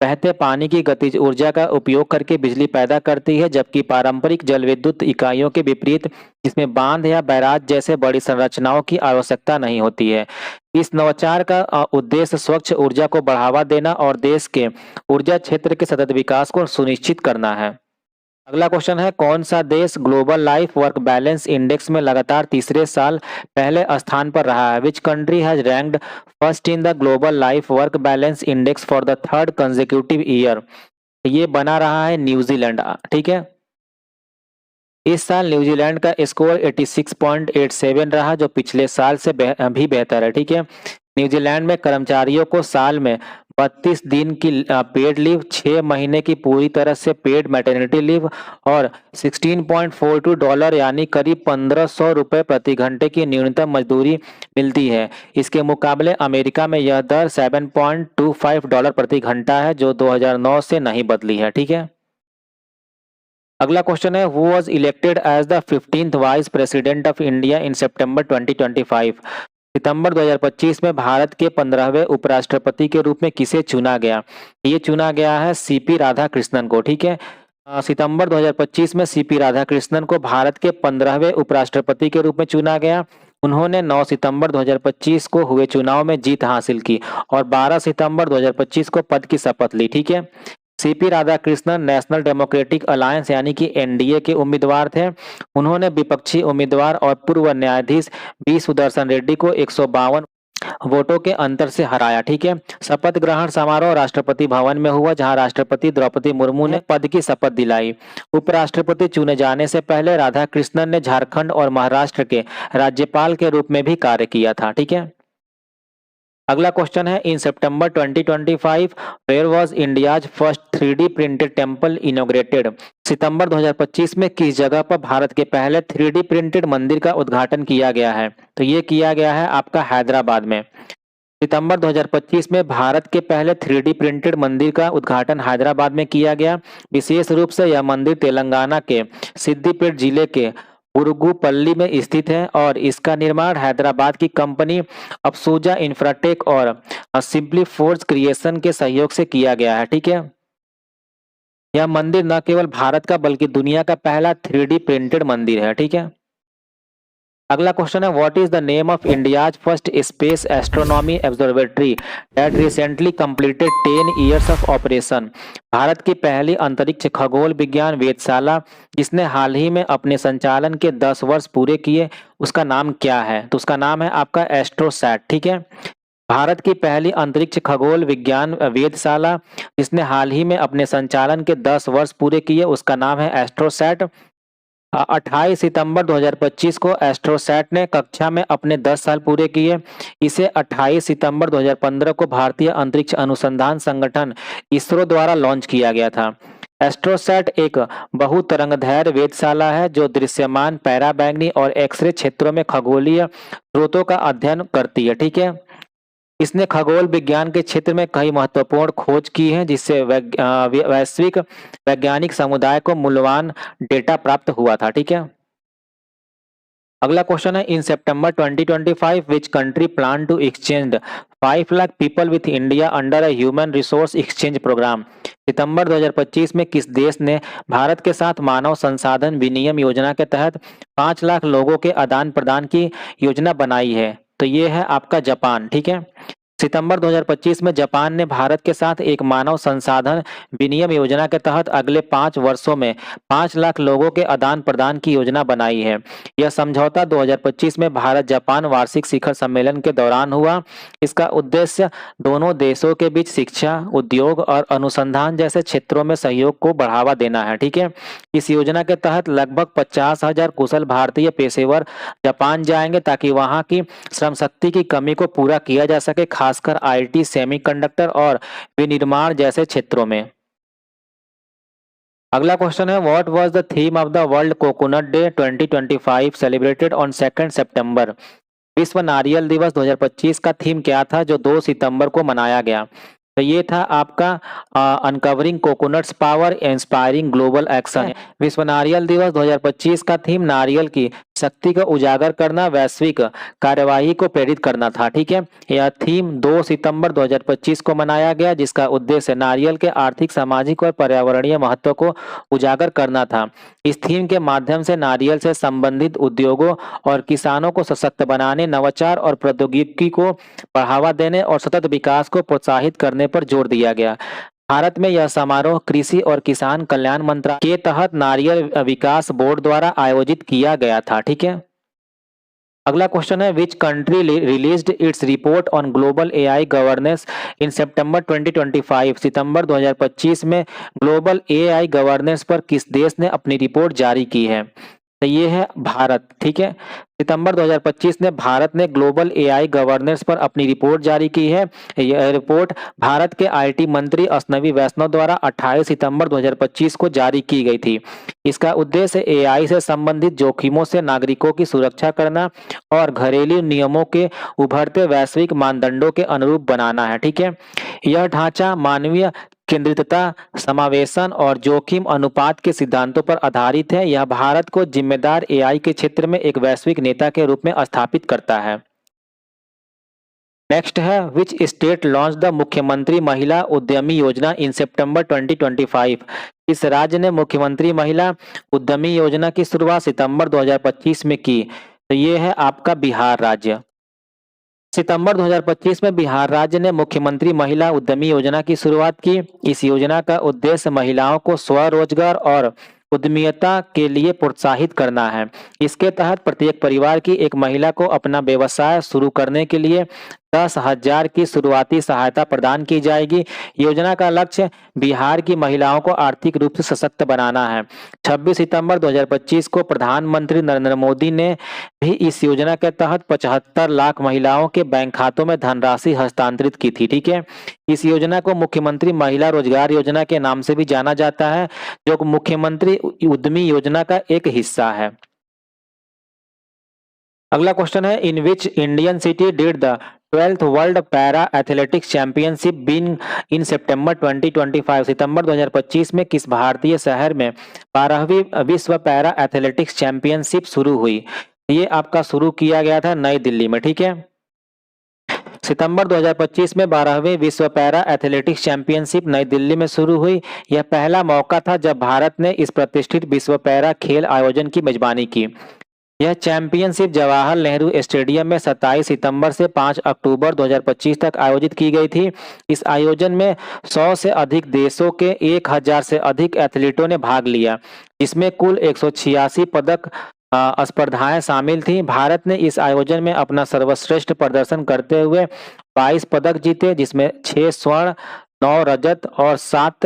[SPEAKER 1] बहते पानी की गतिज ऊर्जा का उपयोग करके बिजली पैदा करती है, जबकि पारंपरिक जल विद्युत इकाइयों के विपरीत जिसमें बांध या बैराज जैसे बड़ी संरचनाओं की आवश्यकता नहीं होती है। इस नवाचार का उद्देश्य स्वच्छ ऊर्जा को बढ़ावा देना और देश के ऊर्जा क्षेत्र के सतत विकास को सुनिश्चित करना है। अगला क्वेश्चन है कौन सा देश global life work balance index में लगातार तीसरे साल पहले स्थान पर रहा है? Which country has ranked first in the global life work balance index for the third consecutive year? ये बना रहा है न्यूजीलैंड, ठीक है। इस साल न्यूजीलैंड का स्कोर 86.87 रहा जो पिछले साल से भी बेहतर है, ठीक है। न्यूजीलैंड में कर्मचारियों को साल में 32 दिन की पेड लीव, 6 महीने की पूरी तरह से पेड मैटरनिटी लीव और $16.42 यानी करीब 1500 रुपये प्रति घंटे की न्यूनतम मजदूरी मिलती है। इसके मुकाबले अमेरिका में यह दर $7.25 प्रति घंटा है जो 2009 से नहीं बदली है, ठीक है। अगला क्वेश्चन है who was elected as the 15th vice president of India in September 2025? सितंबर 2025 में भारत के 15वें उपराष्ट्रपति के रूप में किसे चुना गया? ये चुना गया है CP राधाकृष्णन को, ठीक है। सितंबर 2025 में CP राधाकृष्णन को भारत के 15वें उपराष्ट्रपति के रूप में चुना गया। उन्होंने 9 सितंबर 2025 को हुए चुनाव में जीत हासिल की और 12 सितंबर 2025 को पद की शपथ ली, ठीक है। CP Radhakrishnan national democratic alliance यानी कि NDA के उम्मीदवार थे। उन्होंने विपक्षी उम्मीदवार और पूर्व न्यायाधीश बी सुदर्शन रेड्डी को 152 वोटों के अंतर से हराया, ठीक है। शपथ ग्रहण समारोह राष्ट्रपति भवन में हुआ जहां राष्ट्रपति द्रौपदी मुर्मू ने पद की शपथ दिलाई। उपराष्ट्रपति चुने जाने से पहले राधाकृष्णन ने झारखंड और महाराष्ट्र के राज्यपाल के रूप में भी कार्य किया था, ठीक है। अगला क्वेश्चन है in September 2025 where was India's first 3D printed temple inaugurated? सितंबर 2025 में किस जगह पर भारत के पहले 3D प्रिंटेड मंदिर का उद्घाटन किया गया है? तो ये किया गया है आपका हैदराबाद में। सितंबर 2025 में भारत के पहले 3D प्रिंटेड मंदिर का उद्घाटन हैदराबाद में किया गया। विशेष रूप से यह मंदिर तेलंगाना के सिद्दीपेट जिले के बुरुगुपल्ली में स्थित है और इसका निर्माण हैदराबाद की कंपनी अफसूजा इंफ्राटेक और सिंपली फोर्ज क्रिएशन के सहयोग से किया गया है, ठीक है। यह मंदिर न केवल भारत का बल्कि दुनिया का पहला 3D प्रिंटेड मंदिर है, ठीक है। अगला क्वेश्चन है what is the name of India's first space astronomy observatory that recently completed 10 years of operation? Bharat की पहली अंतरिक्ष खगोल विज्ञान वेधशाला जिसने हाल ही में अपने संचालन के 10 वर्ष पूरे किए उसका नाम क्या है? तो उसका नाम है आपका एस्ट्रोसैट, ठीक है। भारत की पहली अंतरिक्ष खगोल विज्ञान वेधशाला जिसने हाल ही में अपने संचालन के 10 वर्ष पूरे किए उसका नाम है एस्ट्रोसैट। 28 सितंबर 2025 को एस्ट्रोसैट ने कक्षा में अपने 10 साल पूरे किए। इसे 28 सितंबर 2015 को भारतीय अंतरिक्ष अनुसंधान संगठन इसरो द्वारा लॉन्च किया गया था। एस्ट्रोसैट एक बहुतरंगदैर्घ्य वेधशाला है जो दृश्यमान, पैराबैंगनी और एक्सरे क्षेत्रों में खगोलीय स्रोतों का अध्ययन करती है, ठीक है। इसने खगोल विज्ञान के क्षेत्र में कई महत्वपूर्ण खोज की हैं जिससे वैश्विक वैज्ञानिक समुदाय को मूल्यवान डेटा प्राप्त हुआ था, ठीक है। अगला क्वेश्चन है in September 2025 which country plan to exchange 5 lakh people with India under a human resource exchange programme. सितंबर 2025 में किस देश ने भारत के साथ मानव संसाधन विनिमय योजना के तहत 5 लाख लोगों के आदान प्रदान की योजना बनाई है? तो ये है आपका जापान। ठीक है, सितंबर 2025 में जापान ने भारत के साथ एक मानव संसाधन विनिमय योजना के तहत अगले 5 वर्षों में 5 लाख लोगों के आदान प्रदान की योजना बनाई है। यह समझौता 2025 में भारत जापान वार्षिक शिखर सम्मेलन के दौरान हुआ। इसका उद्देश्य दोनों देशों के बीच शिक्षा, उद्योग और अनुसंधान जैसे क्षेत्रों में सहयोग को बढ़ावा देना है। ठीक है, इस योजना के तहत लगभग 50,000 कुशल भारतीय पेशेवर जापान जाएंगे ताकि वहां की श्रम शक्ति की कमी को पूरा किया जा सके, खासकर आईटी, सेमीकंडक्टर और विनिर्माण जैसे क्षेत्रों में। अगला क्वेश्चन है what was the theme of the world coconut day 2025 celebrated on 2 सितंबर। विश्व नारियल दिवस 2025 का थीम क्या था जो 2 सितंबर को मनाया गया? तो ये था आपका uncovering coconuts power inspiring global action. विश्व नारियल दिवस 2025 का थीम नारियल की शक्ति को उजागर करना, वैश्विक कार्यवाही को प्रेरित करना था। ठीक है, यह थीम 2 सितंबर 2025 को मनाया गया जिसका उद्देश्य नारियल के आर्थिक, सामाजिक और पर्यावरणीय महत्व को उजागर करना था। इस थीम के माध्यम से नारियल से संबंधित उद्योगों और किसानों को सशक्त बनाने, नवाचार और प्रौद्योगिकी को बढ़ावा देने और सतत विकास को प्रोत्साहित करने पर जोर दिया गया। भारत में यह समारोह कृषि और किसान कल्याण मंत्रालय के तहत नारियल विकास बोर्ड द्वारा आयोजित किया गया था। ठीक है, अगला क्वेश्चन है which country released its report on global AI governance in September 2025। सितंबर 2025 में ग्लोबल एआई गवर्नेंस पर किस देश ने अपनी रिपोर्ट जारी की है? तो ये है भारत। ठीक है, सितंबर 2025 में भारत ने ग्लोबल एआई गवर्नेंस पर अपनी रिपोर्ट जारी की है। यह रिपोर्ट भारत के आईटी मंत्री अश्विनी वैष्णव द्वारा 28 सितंबर 2025 को जारी की गई थी। इसका उद्देश्य एआई से संबंधित जोखिमों से नागरिकों की सुरक्षा करना और घरेलू नियमों के उभरते वैश्विक मानदंडों के अनुरूप बनाना है। ठीक है, यह ढांचा मानवीय केंद्रितता, समावेशन और जोखिम अनुपात के सिद्धांतों पर आधारित है। यह भारत को जिम्मेदार एआई के क्षेत्र में एक वैश्विक नेता के रूप में स्थापित करता है। नेक्स्ट है विच स्टेट लॉन्च द मुख्यमंत्री महिला उद्यमी योजना इन सितंबर 2025। इस राज्य ने मुख्यमंत्री महिला उद्यमी योजना की शुरुआत सितंबर 2025 में की। तो ये है आपका बिहार राज्य। सितंबर 2025 में बिहार राज्य ने मुख्यमंत्री महिला उद्यमी योजना की शुरुआत की। इस योजना का उद्देश्य महिलाओं को स्वरोजगार और उद्यमिता के लिए प्रोत्साहित करना है। इसके तहत प्रत्येक परिवार की एक महिला को अपना व्यवसाय शुरू करने के लिए 10,000 की शुरुआती सहायता प्रदान की जाएगी। योजना का लक्ष्य बिहार की महिलाओं को आर्थिक रूप से सशक्त बनाना है। 26 सितंबर 2025 को प्रधानमंत्री नरेंद्र मोदी ने भी इस योजना के तहत 75 लाख महिलाओं के बैंक खातों में धनराशि हस्तांतरित की थी। ठीक है, इस योजना को मुख्यमंत्री महिला रोजगार योजना के नाम से भी जाना जाता है जो मुख्यमंत्री उद्यमी योजना का एक हिस्सा है। अगला क्वेश्चन है in which Indian city did the 12th world para athletics championship been in September 2025। सितंबर 2025 में किस भारतीय शहर में 12वीं विश्व पैरा एथलेटिक्स चैंपियनशिप शुरू हुई? ये आपका शुरू किया गया था नई दिल्ली में। ठीक है, सितंबर 2025 में 12वीं विश्व पैरा एथलेटिक्स चैंपियनशिप नई दिल्ली में शुरू हुई। यह पहला मौका था जब भारत ने इस प्रतिष्ठित विश्व पैरा खेल आयोजन की मेजबानी की। यह चैंपियनशिप जवाहर नेहरू स्टेडियम में 27 सितंबर से 5 अक्टूबर 2025 तक आयोजित की गई थी। इस आयोजन में 100 से अधिक देशों के 1000 से अधिक एथलीटों ने भाग लिया, जिसमें कुल 186 पदक स्पर्धाएं शामिल थीं। भारत ने इस आयोजन में अपना सर्वश्रेष्ठ प्रदर्शन करते हुए 22 पदक जीते, जिसमें 6 स्वर्ण, 9 रजत और 7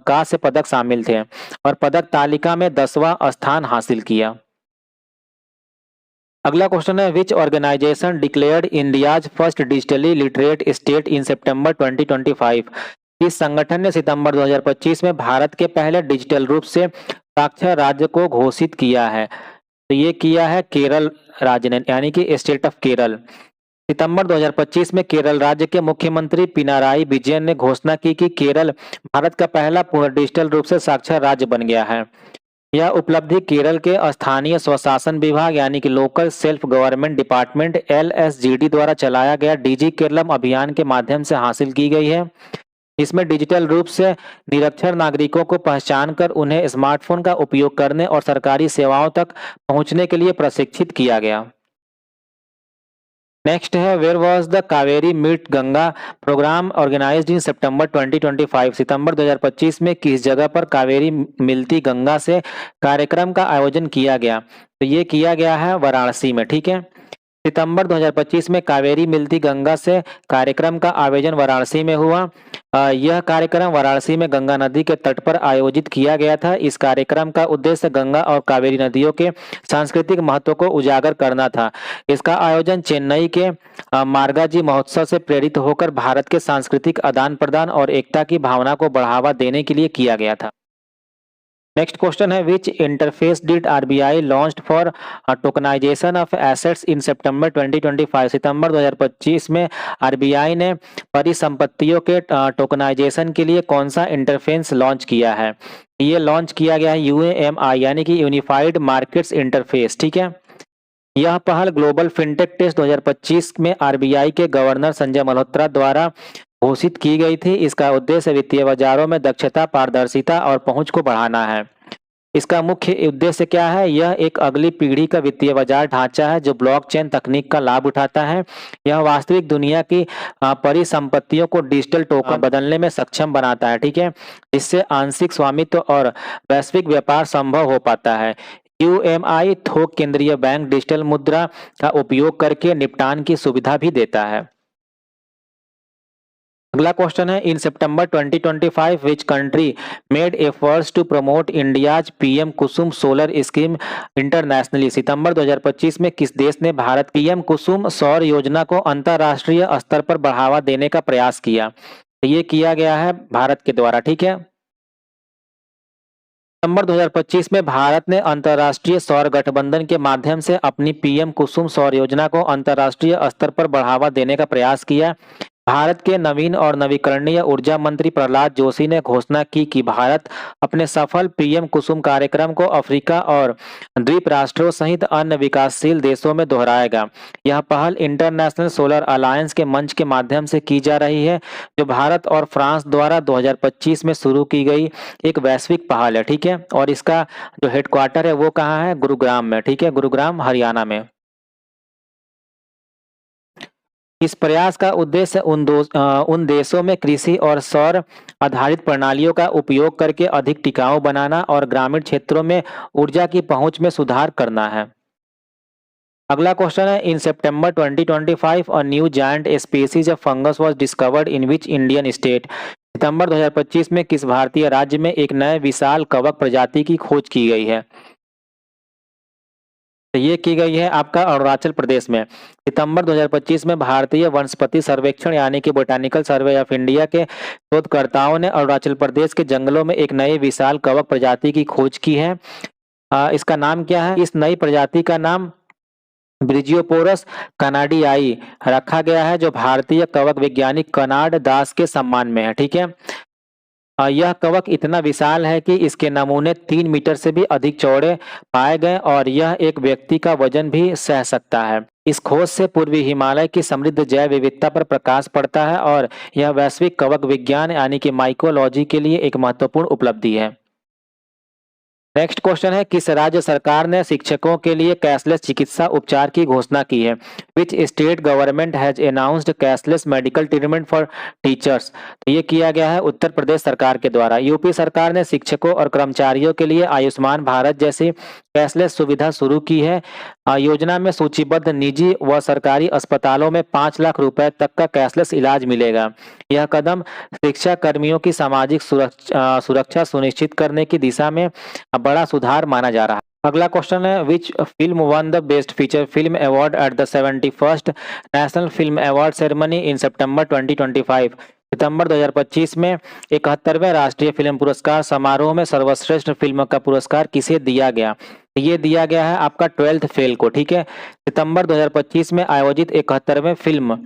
[SPEAKER 1] कांस्य पदक शामिल थे और पदक तालिका में 10वां स्थान हासिल किया। अगला क्वेश्चन है which organisation declared India's first digitally literate state in September 2025। इस संगठन ने सितंबर 2025 में भारत के पहले डिजिटल रूप से साक्षर राज्य को घोषित किया है। तो ये किया है केरल राज्य ने, यानी कि स्टेट ऑफ केरल। सितंबर 2025 में केरल राज्य के मुख्यमंत्री पिनाराई विजयन ने घोषणा की कि केरल भारत का पहला पूर्ण डिजिटल रूप से साक्षर राज्य बन गया है। यह उपलब्धि केरल के स्थानीय स्वशासन विभाग यानी कि local self government department LSGD द्वारा चलाया गया डिजी केरलम अभियान के माध्यम से हासिल की गई है। इसमें डिजिटल रूप से निरक्षर नागरिकों को पहचान कर उन्हें स्मार्टफोन का उपयोग करने और सरकारी सेवाओं तक पहुंचने के लिए प्रशिक्षित किया गया। नेक्स्ट है where was the Kaveri meet Ganga programme organised in September 2025। सितंबर 2025 में किस जगह पर कावेरी मिलती गंगा से कार्यक्रम का आयोजन किया गया? तो ये किया गया है वाराणसी में। ठीक है, सितंबर 2025 में कावेरी मिलती गंगा से कार्यक्रम का आयोजन वाराणसी में हुआ। यह कार्यक्रम वाराणसी में गंगा नदी के तट पर आयोजित किया गया था। इस कार्यक्रम का उद्देश्य गंगा और कावेरी नदियों के सांस्कृतिक महत्व को उजागर करना था। इसका आयोजन चेन्नई के मार्गाजी महोत्सव से प्रेरित होकर भारत के सांस्कृतिक आदान प्रदान और एकता की भावना को बढ़ावा देने के लिए किया गया था। नेक्स्ट क्वेश्चन है which interface did RBI launched for tokenisation of assets in September 2025। सितंबर 2025 में RBI ने परिसंपत्तियों के टोकनाइजेशन के लिए कौन सा इंटरफेस लॉन्च किया है? ये लॉन्च किया गया है UAMI यानी कि यूनिफाइड मार्केट्स इंटरफेस। ठीक है, यह पहल ग्लोबल फिनटेक टेस्ट 2025 में RBI के गवर्नर संजय मल्होत्रा द्वारा घोषित की गई थी। इसका उद्देश्य वित्तीय बाजारों में दक्षता, पारदर्शिता और पहुंच को बढ़ाना है। इसका मुख्य उद्देश्य क्या है? यह एक अगली पीढ़ी का वित्तीय बाजार ढांचा है जो ब्लॉकचेन तकनीक का लाभ उठाता है। यह वास्तविक दुनिया की परिसंपत्तियों को डिजिटल टोकन बदलने में सक्षम बनाता है। ठीक है, जिससे आंशिक स्वामित्व और वैश्विक व्यापार संभव हो पाता है। UMI थोक केंद्रीय बैंक डिजिटल मुद्रा का उपयोग करके निपटान की सुविधा भी देता है। अगला क्वेश्चन है in September 2025 which country made efforts to promote India's PM Kusum solar scheme internationally. सितंबर 2025 में किस देश ने भारत PM कुसुम सौर योजना को अंतरराष्ट्रीय स्तर पर बढ़ावा देने का प्रयास किया? ये किया गया है भारत के द्वारा। ठीक है, सितंबर 2025 में भारत ने अंतर्राष्ट्रीय सौर गठबंधन के माध्यम से अपनी PM कुसुम सौर योजना को अंतर्राष्ट्रीय स्तर पर बढ़ावा देने का प्रयास किया। भारत के नवीन और नवीकरणीय ऊर्जा मंत्री प्रहलाद जोशी ने घोषणा की कि भारत अपने सफल PM कुसुम कार्यक्रम को अफ्रीका और द्वीप राष्ट्रों सहित अन्य विकासशील देशों में दोहराएगा। यह पहल इंटरनेशनल सोलर अलायंस के मंच के माध्यम से की जा रही है, जो भारत और फ्रांस द्वारा 2025 में शुरू की गई एक वैश्विक पहल है। ठीक है, और इसका जो हेडक्वार्टर है वो कहाँ है? गुरुग्राम में। ठीक है, गुरुग्राम हरियाणा में। इस प्रयास का उद्देश्य उन देशों में कृषि और सौर आधारित प्रणालियों का उपयोग करके अधिक टिकाऊ बनाना और ग्रामीण क्षेत्रों में ऊर्जा की पहुंच में सुधार करना है। अगला क्वेश्चन है in September 2025 a new giant species of fungus was discovered in which Indian state. सितंबर 2025 में किस भारतीय राज्य में एक नए विशाल कवक प्रजाति की खोज की गई है? ये की गई है आपका अरुणाचल प्रदेश में। सितंबर 2025 में भारतीय वनस्पति सर्वेक्षण यानी कि बोटानिकल सर्वे ऑफ इंडिया के शोधकर्ताओं ने अरुणाचल प्रदेश के जंगलों में एक नए विशाल कवक प्रजाति की खोज की है। इसका नाम क्या है? इस नई प्रजाति का नाम ब्रिजियोपोरस कनाडियाई रखा गया है, जो भारतीय कवक वैज्ञानिक कनाड दास के सम्मान में है। ठीक है, यह कवक इतना विशाल है कि इसके नमूने 3 मीटर से भी अधिक चौड़े पाए गए और यह एक व्यक्ति का वजन भी सह सकता है। इस खोज से पूर्वी हिमालय की समृद्ध जैव विविधता पर प्रकाश पड़ता है और यह वैश्विक कवक विज्ञान यानी कि माइकोलॉजी के लिए एक महत्वपूर्ण उपलब्धि है। नेक्स्ट क्वेश्चन है किस राज्य सरकार ने शिक्षकों के लिए कैशलेस चिकित्सा उपचार की घोषणा की है? Which state government has announced cashless medical treatment for teachers. तो ये किया गया है उत्तर प्रदेश सरकार के द्वारा। यूपी सरकार ने शिक्षकों और कर्मचारियों के लिए आयुष्मान भारत जैसी कैशलेस सुविधा शुरू की है। योजना में सूचीबद्ध निजी व सरकारी अस्पतालों में 5 लाख रुपए तक का कैशलेस इलाज मिलेगा। यह कदम शिक्षा कर्मियों की सामाजिक सुरक्षा सुनिश्चित करने की दिशा में बड़ा सुधार माना जा रहा है। अगला क्वेश्चन है which film won the best feature film award at the 71st national film award ceremony in September 2025। सितंबर 2025 में 71वें राष्ट्रीय फिल्म पुरस्कार समारोह में सर्वश्रेष्ठ फिल्म का पुरस्कार किसे दिया गया? ये दिया गया है आपका 12th फेल को। ठीक है, सितंबर 2025 में आयोजित 71वें फिल्म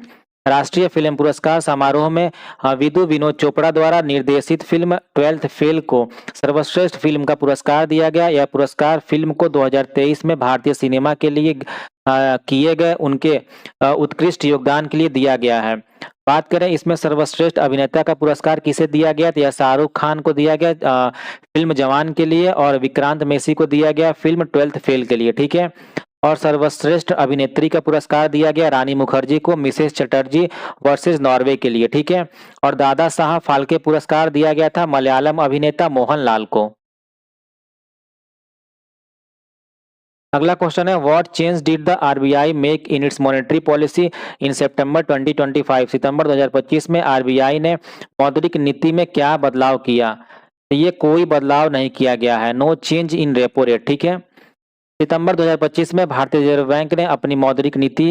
[SPEAKER 1] राष्ट्रीय फिल्म पुरस्कार समारोह में विदु विनोद चोपड़ा द्वारा निर्देशित फिल्म 12th फेल को सर्वश्रेष्ठ फिल्म का पुरस्कार दिया गया। यह पुरस्कार फिल्म को 2023 में भारतीय सिनेमा के लिए किए गए उनके उत्कृष्ट योगदान के लिए दिया गया है। बात करें इसमें सर्वश्रेष्ठ अभिनेता का पुरस्कार किसे दिया गया, तो यह शाहरुख खान को दिया गया फिल्म जवान के लिए, और विक्रांत मैसी को दिया गया फिल्म 12th फेल के लिए, ठीक है। और सर्वश्रेष्ठ अभिनेत्री का पुरस्कार दिया गया रानी मुखर्जी को मिसेस चटर्जी वर्सेस नॉर्वे के लिए, ठीक है। और दादा साहब फाल्के पुरस्कार दिया गया था मलयालम अभिनेता मोहनलाल को। अगला क्वेश्चन है, what change did the RBI make in its monetary policy in September 2025? सितंबर 2025 में आरबीआई ने मौद्रिक नीति में क्या बदलाव किया? तो ये कोई बदलाव नहीं किया गया है, no change in repo rate, ठीक है। सितंबर 2025 में भारतीय रिजर्व बैंक ने अपनी मौद्रिक नीति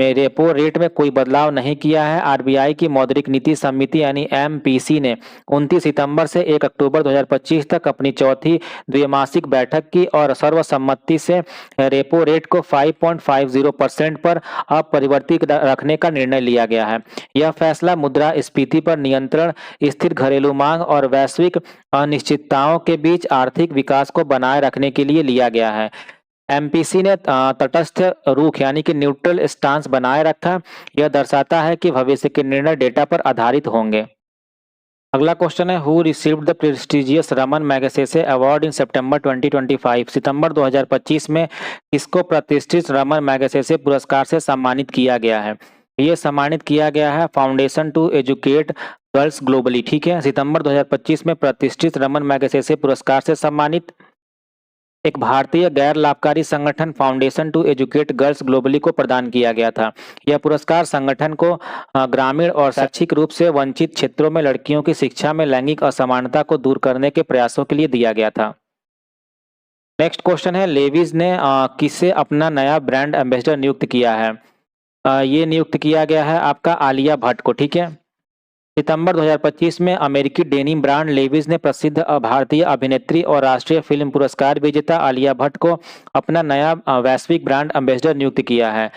[SPEAKER 1] में रेपो रेट में कोई बदलाव नहीं किया है। आरबीआई की मौद्रिक नीति समिति यानी एमपीसी ने 29 सितंबर से 1 अक्टूबर 2025 तक अपनी चौथी द्विमासिक बैठक की और सर्वसम्मति से रेपो रेट को 5.50% पर अपरिवर्तित रखने का निर्णय लिया गया है। यह फैसला मुद्रास्फीति पर नियंत्रण, स्थिर घरेलू मांग और वैश्विक अनिश्चितताओं के बीच आर्थिक विकास को बनाए रखने के लिए लिया गया है। एमपीसी ने तटस्थ रुख यानी कि न्यूट्रल स्टांस बनाए रखा। यह दर्शाता है कि भविष्य के निर्णय डेटा पर आधारित होंगे। अगला क्वेश्चन है, who received the prestigious Ramon Magsaysay award in September 2025? सितंबर 2025 में किसको प्रतिष्ठित रमन मैगसेसे पुरस्कार से सम्मानित किया गया है? ये सम्मानित किया गया है Foundation to Educate Girls Globally, ठीक है। सितंबर 2025 में प्रतिष्ठित रमन मैगसेसे पुरस्कार से सम्मानित एक भारतीय गैर लाभकारी संगठन Foundation to Educate Girls Globally को प्रदान किया गया था। यह पुरस्कार संगठन को ग्रामीण और शैक्षिक रूप से वंचित क्षेत्रों में लड़कियों की शिक्षा में लैंगिक असमानता को दूर करने के प्रयासों के लिए दिया गया था। नेक्स्ट क्वेश्चन है, लेविज ने किसे अपना नया ब्रांड एम्बेसडर नियुक्त किया है? ये नियुक्त किया गया है आपका आलिया भट्ट को, ठीक है। सितंबर 2025 में अमेरिकी डेनिम ब्रांड लेविस ने प्रसिद्ध भारतीय अभिनेत्री और राष्ट्रीय फिल्म पुरस्कार विजेता आलिया भट्ट को अपना नया वैश्विक ब्रांड एम्बेसडर नियुक्त किया है।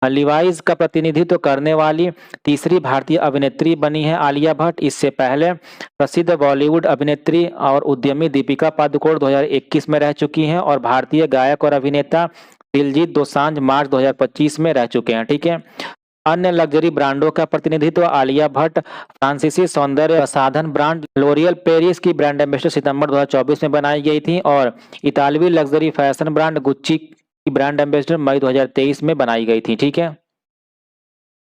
[SPEAKER 1] लिवाइस का प्रतिनिधित्व करने वाली तीसरी भारतीय अभिनेत्री बनी है आलिया भट्ट। इससे पहले प्रसिद्ध बॉलीवुड अभिनेत्री और उद्यमी दीपिका पादुकोण 2021 में रह चुकी हैं और भारतीय गायक और अभिनेता दिलजीत दोसांझ मार्च 2025 में रह चुके हैं, ठीक है। अन्य लग्जरी ब्रांडों का प्रतिनिधित्व आलिया भट्ट फ्रांसीसी सौंदर्य साधन ब्रांड लोरियल पेरिस की ब्रांड एम्बेसडर सितंबर 2024 में बनाई गई थी और इतालवी लग्जरी फैशन ब्रांड गुच्ची की ब्रांड एम्बेसडर मई 2023 में बनाई गई थी, ठीक है।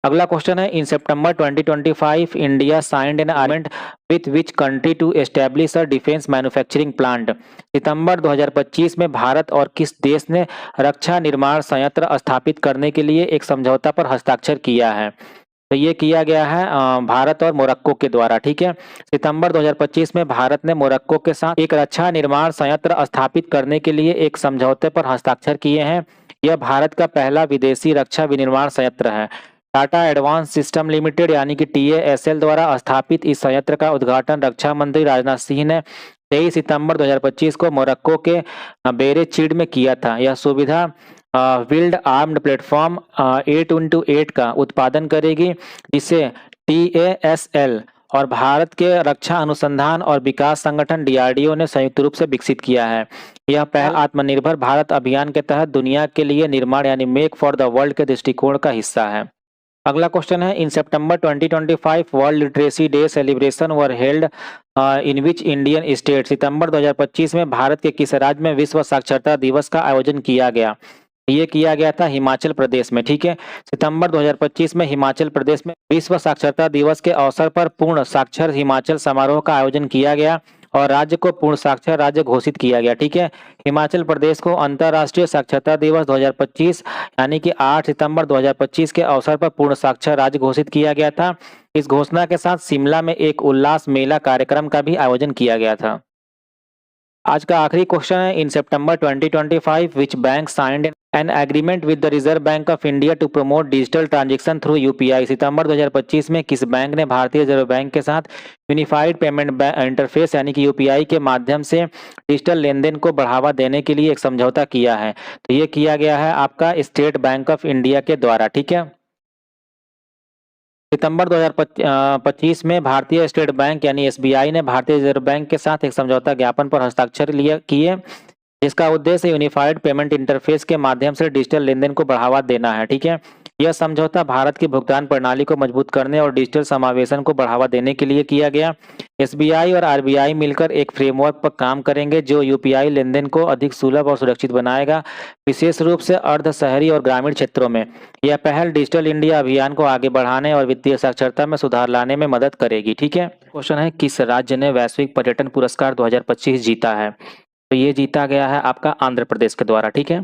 [SPEAKER 1] अगला क्वेश्चन है, in September 2025 India signed an agreement with which country to establish a defence manufacturing plant? सितंबर 2025 में भारत और किस देश ने रक्षा निर्माण संयंत्र स्थापित करने के लिए एक समझौता पर हस्ताक्षर किया है? तो ये किया गया है भारत और मोरक्को के द्वारा, ठीक है। सितंबर 2025 में भारत ने मोरक्को के साथ एक रक्षा निर्माण संयंत्र स्थापित करने के लिए एक समझौते पर हस्ताक्षर किए हैं। यह भारत का पहला विदेशी रक्षा विनिर्माण संयंत्र है। टाटा एडवांस सिस्टम लिमिटेड यानी कि TASL द्वारा स्थापित इस संयंत्र का उद्घाटन रक्षा मंत्री राजनाथ सिंह ने 23 सितंबर 2025 को मोरक्को के बेरेचिड में किया था। यह सुविधा व्हील्ड आर्म्ड प्लेटफॉर्म 8x8 का उत्पादन करेगी, जिसे TASL और भारत के रक्षा अनुसंधान और विकास संगठन DRDO ने संयुक्त रूप से विकसित किया है। यह पहल आत्मनिर्भर भारत अभियान के तहत दुनिया के लिए निर्माण यानी मेक फॉर द वर्ल्ड के दृष्टिकोण का हिस्सा है। अगला क्वेश्चन है, in September 2025 world literacy day celebration were held in which Indian state? सितंबर 2025 में भारत के किस राज्य में विश्व साक्षरता दिवस का आयोजन किया गया? ये किया गया था हिमाचल प्रदेश में, ठीक है। सितंबर 2025 में हिमाचल प्रदेश में विश्व साक्षरता दिवस के अवसर पर पूर्ण साक्षर हिमाचल समारोह का आयोजन किया गया और राज्य को पूर्ण साक्षर राज्य घोषित किया गया, ठीक है। हिमाचल प्रदेश को अंतर्राष्ट्रीय साक्षरता दिवस 2025 यानी कि 8 सितंबर 2025 के अवसर पर पूर्ण साक्षर राज्य घोषित किया गया था। इस घोषणा के साथ शिमला में एक उल्लास मेला कार्यक्रम का भी आयोजन किया गया था। आज का आखिरी क्वेश्चन है, in September 2025 which bank signed an agreement with the Reserve Bank of India to promote digital transaction through UPI? सितंबर 2025 में किस बैंक ने भारतीय रिजर्व बैंक के साथ यूनिफाइड पेमेंट इंटरफेस यानी कि UPI के माध्यम से डिजिटल लेनदेन को बढ़ावा देने के लिए एक समझौता किया है? तो ये किया गया है आपका स्टेट बैंक ऑफ इंडिया के द्वारा, ठीक है। सितंबर 2025 में भारतीय स्टेट बैंक यानी एसबीआई ने भारतीय रिजर्व बैंक के साथ एक समझौता ज्ञापन पर हस्ताक्षर किए, जिसका उद्देश्य यूनिफाइड पेमेंट इंटरफेस के माध्यम से डिजिटल लेनदेन को बढ़ावा देना है। ठीक है, यह समझौता भारत की भुगतान प्रणाली को मजबूत करने और डिजिटल समावेशन को बढ़ावा देने के लिए किया गया। एसबीआई और आरबीआई मिलकर एक फ्रेमवर्क पर काम करेंगे जो यूपीआई लेनदेन को अधिक सुलभ और सुरक्षित बनाएगा, विशेष रूप से अर्ध शहरी और ग्रामीण क्षेत्रों में। यह पहल डिजिटल इंडिया अभियान को आगे बढ़ाने और वित्तीय साक्षरता में सुधार लाने में मदद करेगी। ठीक है, क्वेश्चन है किस राज्य ने वैश्विक पर्यटन पुरस्कार 2025 जीता है? तो ये जीता गया है आपका आंध्र प्रदेश के द्वारा। ठीक है,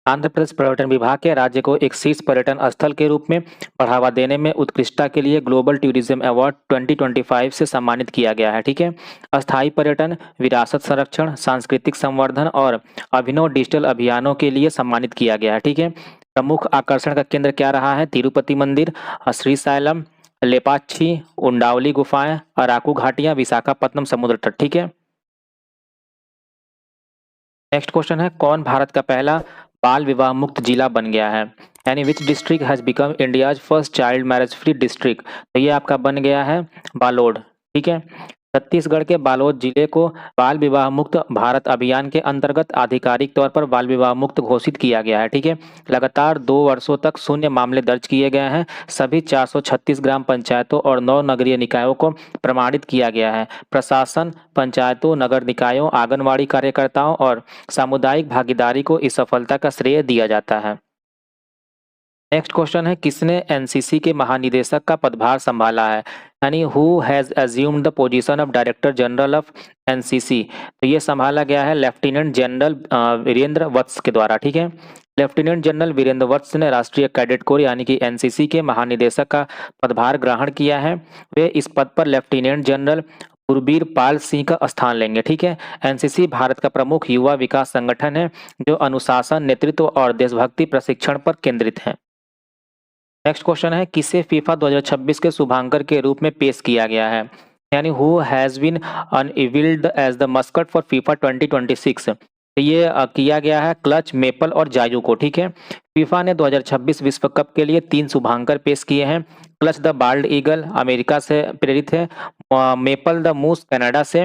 [SPEAKER 1] आंध्र प्रदेश पर्यटन विभाग के राज्य को एक शीर्ष पर्यटन स्थल के रूप में बढ़ावा देने में उत्कृष्टता के लिए ग्लोबल टूरिज्म अवार्ड 2025 से सम्मानित किया गया है। ठीक है, अस्थायी पर्यटन, विरासत संरक्षण, सांस्कृतिक संवर्धन और अभिनव डिजिटल अभियानों के लिए सम्मानित किया गया है। ठीक है, प्रमुख आकर्षण का केंद्र क्या रहा है? तिरुपति मंदिर, श्रीशैलम, लेपाक्षी, उंडावली गुफाएं, अराकू घाटियां, विशाखापत्तनम समुद्र तट। ठीक है, नेक्स्ट क्वेश्चन है कौन भारत का पहला बाल विवाह मुक्त जिला बन गया है? यानी which district has become India's first child marriage free district? तो ये आपका बन गया है बालोड। ठीक है, छत्तीसगढ़ के बालोद जिले को बाल विवाह मुक्त भारत अभियान के अंतर्गत आधिकारिक तौर पर बाल विवाह मुक्त घोषित किया गया है। ठीक है, लगातार 2 वर्षों तक शून्य मामले दर्ज किए गए हैं। सभी 436 ग्राम पंचायतों और 9 नगरीय निकायों को प्रमाणित किया गया है। प्रशासन, पंचायतों, नगर निकायों, आंगनवाड़ी कार्यकर्ताओं और सामुदायिक भागीदारी को इस सफलता का श्रेय दिया जाता है। नेक्स्ट क्वेश्चन है किसने एनसीसी के महानिदेशक का पदभार संभाला है? यानी who has assumed the position of director general of NCC? तो ये संभाला गया है लेफ्टिनेंट जनरल वीरेंद्र वत्स के द्वारा। ठीक है, लेफ्टिनेंट जनरल वीरेंद्र वत्स ने राष्ट्रीय कैडेट कोर यानी कि एनसीसी के महानिदेशक का पदभार ग्रहण किया है। वे इस पद पर लेफ्टिनेंट जनरल गुरबीर पाल सिंह का स्थान लेंगे। ठीक है, एनसीसी भारत का प्रमुख युवा विकास संगठन है जो अनुशासन, नेतृत्व और देशभक्ति प्रशिक्षण पर केंद्रित है। नेक्स्ट क्वेश्चन है किसे फीफा 2026 के शुभांकर के रूप में पेश किया गया है? यानी who has been unveiled as the mascot for FIFA 2026? तो ये किया गया है क्लच, मेपल और जायू को। ठीक है, फीफा ने 2026 विश्व कप के लिए 3 शुभांकर पेश किए हैं। Clutch the bald eagle America से प्रेरित है, मेपल द मूस कनाडा से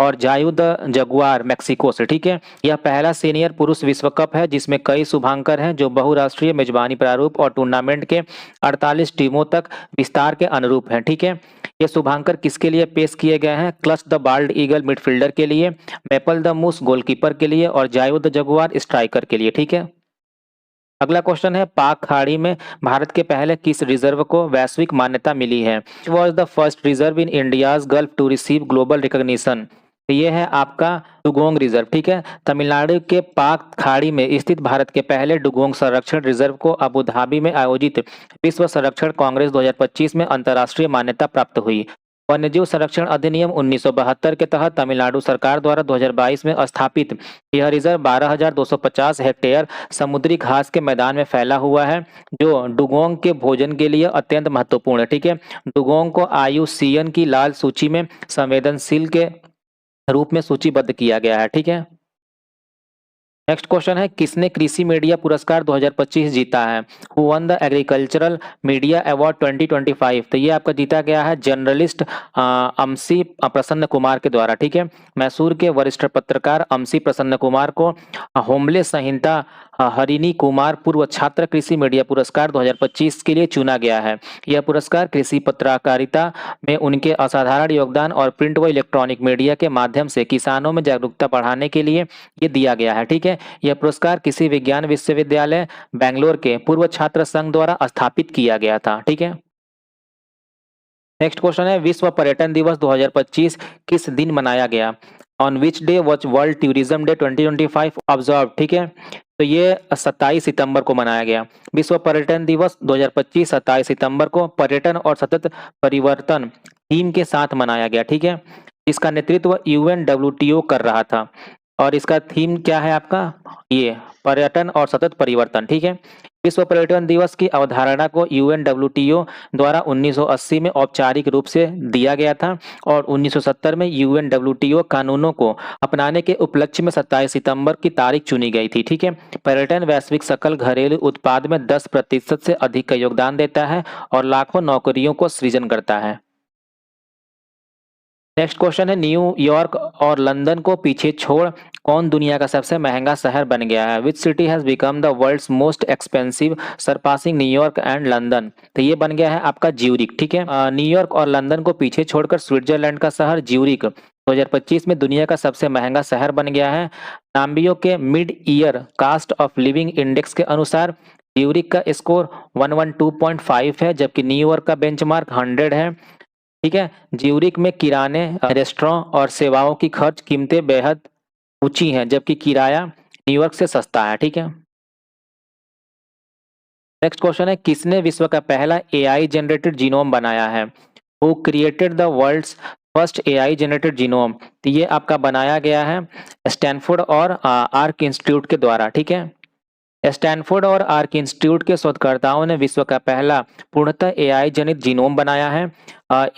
[SPEAKER 1] और जायू द जगुआर मेक्सिको से। ठीक है, यह पहला सीनियर पुरुष विश्व कप है जिसमें कई शुभांकर हैं जो बहुराष्ट्रीय मेजबानी प्रारूप और टूर्नामेंट के 48 टीमों तक विस्तार के अनुरूप हैं। ठीक है, ये शुभांकर किसके लिए पेश किए गए हैं? Clutch the bald eagle midfielder के लिए, मेपल द मूस गोलकीपर के लिए और जायू द जगुआर स्ट्राइकर के लिए। ठीक है, अगला क्वेश्चन है पाक खाड़ी में भारत के पहले किस रिजर्व को वैश्विक मान्यता मिली है? Was the first reserve in India's gulf to receive global recognition? तो ये है आपका डुगोंग रिजर्व। ठीक है, तमिलनाडु के पाक खाड़ी में स्थित भारत के पहले डुगोंग संरक्षण रिजर्व को अबू धाबी में आयोजित विश्व संरक्षण कांग्रेस 2025 में अंतर्राष्ट्रीय मान्यता प्राप्त हुई। वन्यजीव संरक्षण अधिनियम 1972 के तहत तमिलनाडु सरकार द्वारा 2022 में स्थापित यह रिजर्व 12,250 हेक्टेयर समुद्री घास के मैदान में फैला हुआ है जो डुगोंग के भोजन के लिए अत्यंत महत्वपूर्ण है। ठीक है, डुगोंग को IUCN की लाल सूची में संवेदनशील के रूप में सूचीबद्ध किया गया है। ठीक है, नेक्स्ट क्वेश्चन है किसने कृषि मीडिया पुरस्कार 2025 जीता है? Who one the agricultural media award 2025? तो ये आपका जीता गया है जर्नलिस्ट अमसी प्रसन्न कुमार के द्वारा। ठीक है, मैसूर के वरिष्ठ पत्रकार अमसी प्रसन्न कुमार को होमले संहिता हरिणी कुमार पूर्व छात्र कृषि मीडिया पुरस्कार 2025 के लिए चुना गया है। यह पुरस्कार कृषि पत्रकारिता में उनके असाधारण योगदान और प्रिंट व इलेक्ट्रॉनिक मीडिया के माध्यम से किसानों में जागरूकता बढ़ाने के लिए ये दिया गया है। ठीक है, यह पुरस्कार किसी विज्ञान विश्वविद्यालय बेंगलोर के पूर्व छात्र संघ द्वारा स्थापित किया गया था। ठीक है, नेक्स्ट क्वेश्चन है विश्व पर्यटन दिवस 2025 किस दिन मनाया गया? On which day was world tourism day 2025 observe? ठीक है, तो ये 27 सितंबर को मनाया गया। विश्व पर्यटन दिवस 2025 27 सितंबर को पर्यटन और सतत परिवर्तन थीम के साथ मनाया गया। ठीक है, इसका नेतृत्व UNWTO कर रहा था और इसका थीम क्या है आपका? ये पर्यटन और सतत परिवर्तन। ठीक है, विश्व पर्यटन दिवस की अवधारणा को UNWTO द्वारा 1980 में औपचारिक रूप से दिया गया था और 1970 में UNWTO कानूनों को अपनाने के उपलक्ष्य में 27 सितंबर की तारीख चुनी गई थी। ठीक है, पर्यटन वैश्विक सकल घरेलू उत्पाद में 10% से अधिक का योगदान देता है और लाखों नौकरियों को सृजन करता है। नेक्स्ट क्वेश्चन है, न्यूयॉर्क और लंदन को पीछे छोड़ कौन दुनिया का सबसे महंगा शहर बन गया है? Which city has become the world's most expensive surpassing New York and London? तो ये बन गया है आपका ज्यूरिक। ठीक है, न्यूयॉर्क और लंदन को पीछे छोड़कर स्विट्जरलैंड का शहर ज्यूरिक 2025 में दुनिया का सबसे महंगा शहर बन गया है। नाम्बियो के mid year cost of living index के अनुसार ज्यूरिक का स्कोर 112.5 है, जबकि न्यूयॉर्क का बेंचमार्क 100 है। ठीक है, ज्यूरिक में किराने, रेस्टोरेंट और सेवाओं की खर्च कीमतें बेहद ऊंची हैं, जबकि किराया न्यूयॉर्क से सस्ता है। ठीक है, नेक्स्ट क्वेश्चन है, किसने विश्व का पहला एआई जनरेटेड जीनोम बनाया है? Who created the world's first AI generated genome? तो ये आपका बनाया गया है स्टैनफोर्ड और आर्क इंस्टीट्यूट के द्वारा। ठीक है, स्टैनफोर्ड और आर्क इंस्टीट्यूट के शोधकर्ताओं ने विश्व का पहला पूर्णतः एआई जनित जीनोम बनाया है।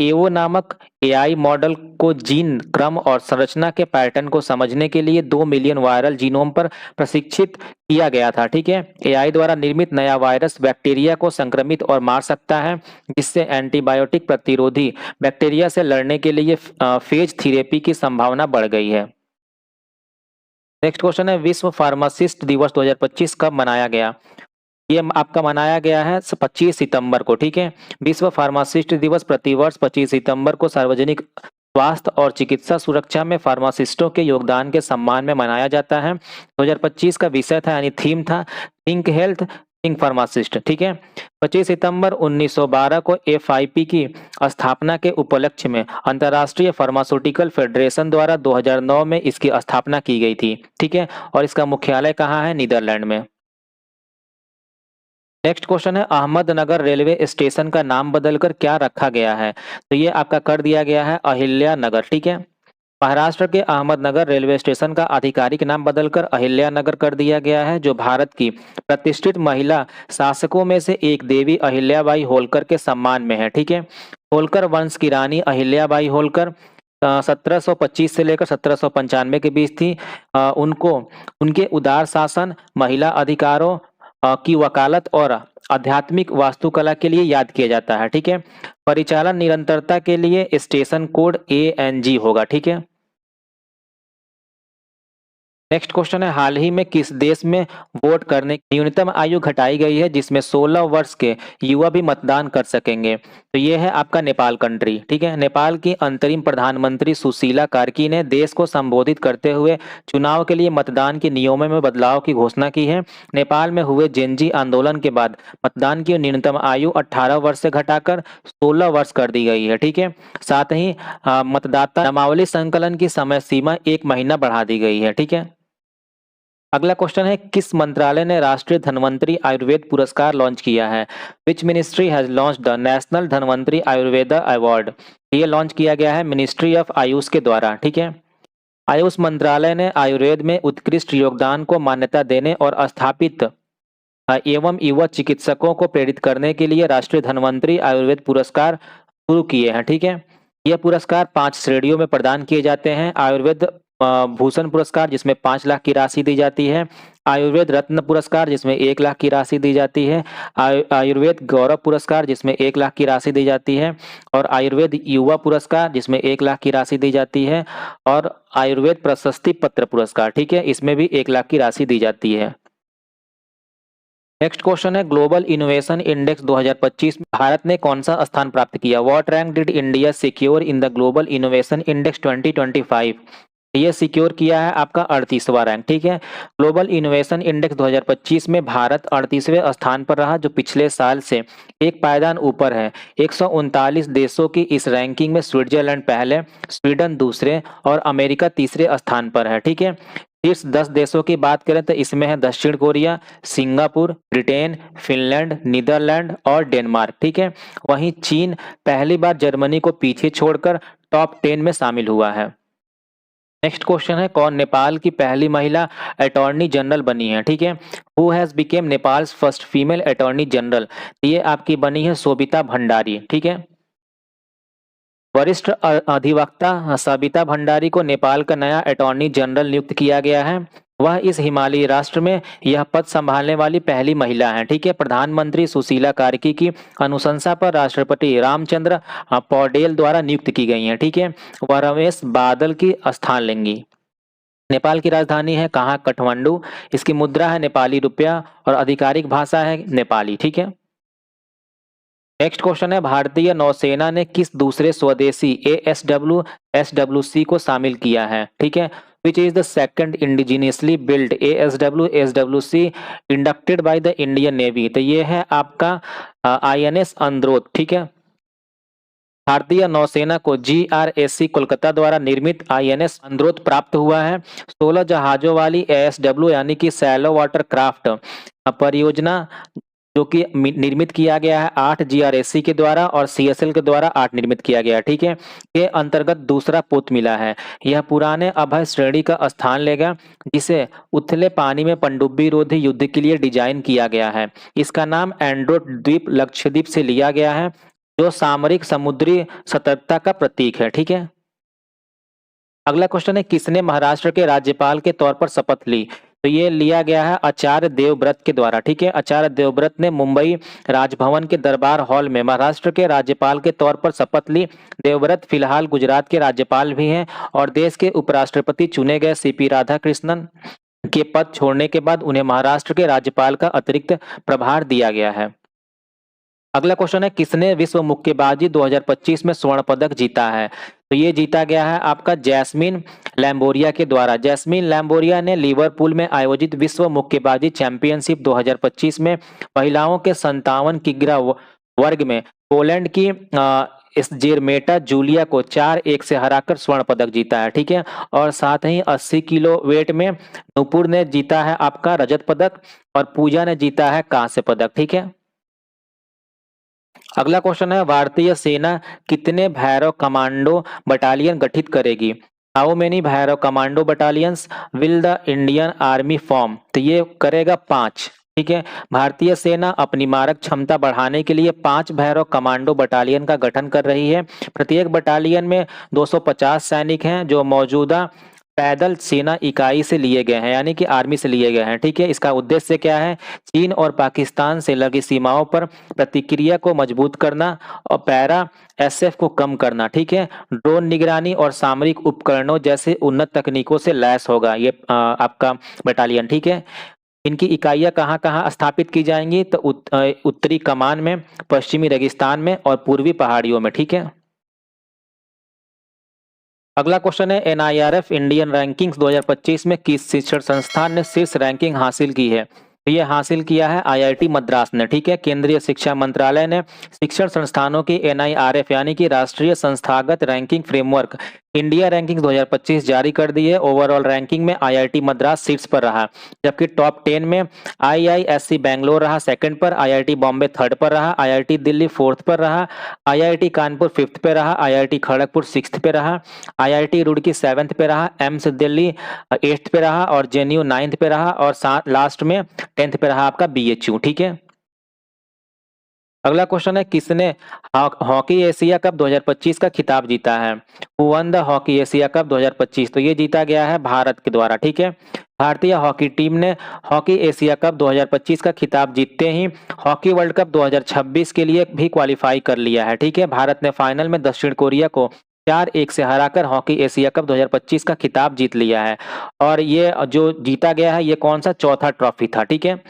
[SPEAKER 1] एओ नामक एआई मॉडल को जीन क्रम और संरचना के पैटर्न को समझने के लिए 2 मिलियन वायरल जीनोम पर प्रशिक्षित किया गया था। ठीक है, एआई द्वारा निर्मित नया वायरस बैक्टीरिया को संक्रमित और मार सकता है, जिससे एंटीबायोटिक प्रतिरोधी बैक्टीरिया से लड़ने के लिए फेज थेरेपी की संभावना बढ़ गई है। नेक्स्ट क्वेश्चन है, विश्व फार्मासिस्ट दिवस 2025 कब मनाया गया? ये आपका मनाया गया है 25 सितंबर को। ठीक है, विश्व फार्मासिस्ट दिवस प्रतिवर्ष 25 सितंबर को सार्वजनिक स्वास्थ्य और चिकित्सा सुरक्षा में फार्मासिस्टों के योगदान के सम्मान में मनाया जाता है। 2025 का विषय था यानी थीम था थिंक हेल्थ थिंक फार्मासिस्ट। ठीक है, 25 सितंबर 1912 को FIP की स्थापना के उपलक्ष्य में अंतर्राष्ट्रीय फार्मास्यूटिकल फेडरेशन द्वारा 2009 में इसकी स्थापना की गई थी। ठीक है, और इसका मुख्यालय कहाँ है? नीदरलैंड में। नेक्स्ट क्वेश्चन है, अहमदनगर रेलवे स्टेशन का नाम बदलकर क्या रखा गया है? तो ये आपका कर दिया गया है अहिल्या नगर। ठीक है, महाराष्ट्र के अहमदनगर रेलवे स्टेशन का आधिकारिक नाम बदलकर अहिल्या नगर कर दिया गया है, जो भारत की प्रतिष्ठित महिला शासकों में से एक देवी अहिल्याबाई होलकर के सम्मान में है। ठीक है, होलकर वंश की रानी अहिल्याबाई होलकर 1725 से लेकर 1795 के बीच थी। उनको उनके उदार शासन, महिला अधिकारों की वकालत और आध्यात्मिक वास्तुकला के लिए याद किया जाता है। ठीक है, परिचालन निरंतरता के लिए स्टेशन कोड ANG होगा। ठीक है, नेक्स्ट क्वेश्चन है, हाल ही में किस देश में वोट करने की न्यूनतम आयु घटाई गई है जिसमें 16 वर्ष के युवा भी मतदान कर सकेंगे? तो ये है आपका नेपाल कंट्री। ठीक है, नेपाल की अंतरिम प्रधानमंत्री सुशीला कार्की ने देश को संबोधित करते हुए चुनाव के लिए मतदान के नियमों में बदलाव की घोषणा की है। नेपाल में हुए जेनजी आंदोलन के बाद मतदान की न्यूनतम आयु 18 वर्ष से घटाकर 16 वर्ष कर दी गई है। ठीक है, साथ ही मतदाता नामावली संकलन की समय सीमा 1 महीना बढ़ा दी गई है। ठीक है, अगला क्वेश्चन है, किस मंत्रालय ने राष्ट्रीय धन्वंतरी आयुर्वेद पुरस्कार लॉन्च किया है? Which ministry has launch the national Dhanvantari Ayurveda award? ये लॉन्च किया गया है मिनिस्ट्री ऑफ आयुष के द्वारा। ठीक है, आयुष मंत्रालय ने आयुर्वेद में उत्कृष्ट योगदान को मान्यता देने और स्थापित एवं युवा चिकित्सकों को प्रेरित करने के लिए राष्ट्रीय धन्वंतरी आयुर्वेद पुरस्कार शुरू किए हैं। ठीक है, यह पुरस्कार 5 श्रेणियों में प्रदान किए जाते हैं। आयुर्वेद भूषण पुरस्कार जिसमें 5 लाख की राशि दी जाती है, आयुर्वेद रत्न पुरस्कार जिसमें 1 लाख की राशि दी जाती है, आयुर्वेद गौरव पुरस्कार जिसमें 1 लाख की राशि दी जाती है, और आयुर्वेद युवा पुरस्कार जिसमें 1 लाख की राशि दी जाती है, और आयुर्वेद प्रशस्ति पत्र पुरस्कार, ठीक है, इसमें भी 1 लाख की राशि दी जाती है। नेक्स्ट क्वेश्चन है, ग्लोबल इनोवेशन इंडेक्स 2025 में भारत ने कौन सा स्थान प्राप्त किया? What rank did India secure in the global innovation index 2025? ये सिक्योर किया है आपका 38वां रैंक। ठीक है, ग्लोबल इनोवेशन इंडेक्स 2025 में भारत 38वें स्थान पर रहा, जो पिछले साल से एक पायदान ऊपर है। 139 देशों की इस रैंकिंग में स्विट्जरलैंड पहले, स्वीडन दूसरे और अमेरिका तीसरे स्थान पर है। ठीक है, शीर्ष 10 देशों की बात करें तो इसमें है दक्षिण Korea, Singapore, Britain, Finland, Netherlands और डेनमार्क। ठीक है, वहीं चीन पहली बार जर्मनी को पीछे छोड़कर टॉप 10 में शामिल हुआ है। नेक्स्ट क्वेश्चन है, कौन नेपाल की पहली महिला अटॉर्नी जनरल बनी है? ठीक है, who has became Nepals first female attorney general? ये आपकी बनी है सोबिता भंडारी। ठीक है, वरिष्ठ अधिवक्ता सबिता भंडारी को नेपाल का नया अटॉर्नी जनरल नियुक्त किया गया है। वह इस हिमालयी राष्ट्र में यह पद संभालने वाली पहली महिला हैं। ठीक है, प्रधानमंत्री सुशीला कार्की की अनुशंसा पर राष्ट्रपति रामचंद्र पौडेल द्वारा नियुक्त की गई हैं। ठीक है, वह रमेश बादल की स्थान लेंगी। नेपाल की राजधानी है कहाँ? काठमांडू। इसकी मुद्रा है नेपाली रुपया और आधिकारिक भाषा है नेपाली। ठीक है, नेक्स्ट क्वेश्चन है, भारतीय नौसेना ने किस दूसरे स्वदेशी ASWC को शामिल किया है? ठीक है, which is the second indigenously build ASWC inducted by the Indian navy? तो ये है आपका INS अंद्रोथ। ठीक है, भारतीय नौसेना को GRAC कोलकाता द्वारा निर्मित INS अंद्रोथ प्राप्त हुआ है। 16 जहाजों वाली ASW यानी कि सैलो वाटर क्राफ्ट परियोजना जो कि निर्मित किया गया है 8 GRAC के द्वारा और CSL के द्वारा 8 निर्मित किया गया। ठीक है, के अंतर्गत दूसरा पोत मिला है। यह पुराने अभय श्रेणी का स्थान लेगा जिसे उथले पानी में पनडुब्बी रोधी युद्ध के लिए डिजाइन किया गया है। इसका नाम एंड्रोथ द्वीप लक्षद्वीप से लिया गया है जो सामरिक समुद्री सतर्कता का प्रतीक है। ठीक है, अगला क्वेश्चन है, किसने महाराष्ट्र के राज्यपाल के तौर पर शपथ ली? तो ये लिया गया है आचार्य देवव्रत के द्वारा। ठीक है, आचार्य देवव्रत ने मुंबई राजभवन के दरबार हॉल में महाराष्ट्र के राज्यपाल के तौर पर शपथ ली। देवव्रत फिलहाल गुजरात के राज्यपाल भी हैं और देश के उपराष्ट्रपति चुने गए CP राधाकृष्णन के पद छोड़ने के बाद उन्हें महाराष्ट्र के राज्यपाल का अतिरिक्त प्रभार दिया गया है। अगला क्वेश्चन है, किसने विश्व मुक्केबाजी 2025 में स्वर्ण पदक जीता है? तो ये जीता गया है आपका जैस्मिन लैम्बोरिया के द्वारा। जैस्मिन लैम्बोरिया ने लिवरपूल में आयोजित विश्व मुक्केबाजी चैंपियनशिप 2025 में महिलाओं के 57 किग्रा वर्ग में पोलैंड की एस्जेर्मेटा जूलिया को 4-1 से हराकर स्वर्ण पदक जीता है। ठीक है, और साथ ही 80 किलो वेट में नुपुर ने जीता है आपका रजत पदक और पूजा ने जीता है कांस्य पदक। ठीक है, अगला क्वेश्चन है, भारतीय सेना कितने भैरव कमांडो बटालियन गठित करेगी? How many Bhairav commando battalions will the Indian army form? तो ये करेगा 5। ठीक है, भारतीय सेना अपनी मारक क्षमता बढ़ाने के लिए 5 भैरव कमांडो बटालियन का गठन कर रही है। प्रत्येक बटालियन में 250 सैनिक हैं जो मौजूदा पैदल सेना इकाई से लिए गए हैं यानी कि आर्मी से लिए गए हैं। ठीक है, इसका उद्देश्य क्या है? चीन और पाकिस्तान से लगी सीमाओं पर प्रतिक्रिया को मजबूत करना और पैरा SF को कम करना। ठीक है, ड्रोन निगरानी और सामरिक उपकरणों जैसे उन्नत तकनीकों से लैस होगा ये आपका बटालियन। ठीक है, इनकी इकाइयां कहाँ कहाँ स्थापित की जाएंगी? तो उत्तरी कमान में, पश्चिमी रेगिस्तान में और पूर्वी पहाड़ियों में। ठीक है, अगला क्वेश्चन है, NIRF इंडियन रैंकिंग्स 2025 में किस शिक्षण संस्थान ने शीर्ष रैंकिंग हासिल की है? तो ये हासिल किया है IIT मद्रास ने। ठीक है, केंद्रीय शिक्षा मंत्रालय ने शिक्षण संस्थानों की NIRF यानी कि राष्ट्रीय संस्थागत रैंकिंग फ्रेमवर्क इंडिया रैंकिंग 2025 जारी कर दी है। ओवरऑल रैंकिंग में IIT मद्रास शीर्ष पर रहा जबकि टॉप 10 में IISc बैंगलोर रहा सेकंड पर, IIT बॉम्बे थर्ड पर रहा, IIT दिल्ली फोर्थ पर रहा, IIT कानपुर फिफ्थ पे रहा, IIT खड़गपुर सिक्स्थ पे रहा, IIT रुड़की 7th पे रहा, एम्स दिल्ली 8th पे रहा और JNU 9th पे रहा और लास्ट में 10th पे रहा आपका BHU। ठीक है, अगला क्वेश्चन है, किसने हॉकी एशिया कप 2025 का खिताब जीता है? Who one the hockey Asia cup 2025? तो ये जीता गया है भारत के द्वारा। ठीक है, भारतीय हॉकी टीम ने हॉकी एशिया कप 2025 का खिताब जीतते ही हॉकी वर्ल्ड कप 2026 के लिए भी क्वालिफाई कर लिया है। ठीक है, भारत ने फाइनल में दक्षिण कोरिया को 4-1 से हराकर हॉकी एशिया कप 2025 का खिताब जीत लिया है और ये जो जीता गया है ये कौन सा चौथा ट्रॉफी था। ठीक है,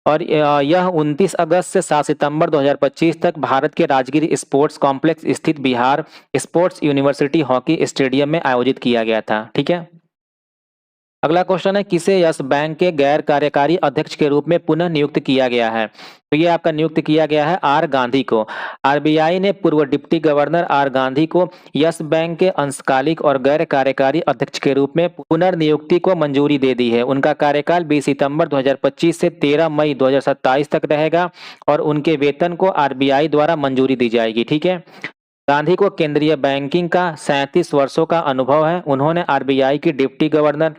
[SPEAKER 1] और यह 29 अगस्त से 7 सितंबर 2025 तक भारत के राजगिर स्पोर्ट्स कॉम्प्लेक्स स्थित Bihar sports university hockey stadium में आयोजित किया गया था। ठीक है, अगला क्वेश्चन है, किसे यस बैंक के गैर कार्यकारी अध्यक्ष के रूप में पुनः नियुक्त किया गया है? तो ये आपका नियुक्त किया गया है R गांधी को। RBI ने पूर्व डिप्टी गवर्नर R गांधी को यस बैंक के अंशकालिक और गैर कार्यकारी अध्यक्ष के रूप में पुनर्नियुक्ति को मंजूरी दे दी है। उनका कार्यकाल 20 सितंबर 2025 से 13 मई 2027 तक रहेगा और उनके वेतन को RBI द्वारा मंजूरी दी जाएगी। ठीक है, गांधी को केंद्रीय बैंकिंग का 37 वर्षों का अनुभव है। उन्होंने आरबीआई की डिप्टी गवर्नर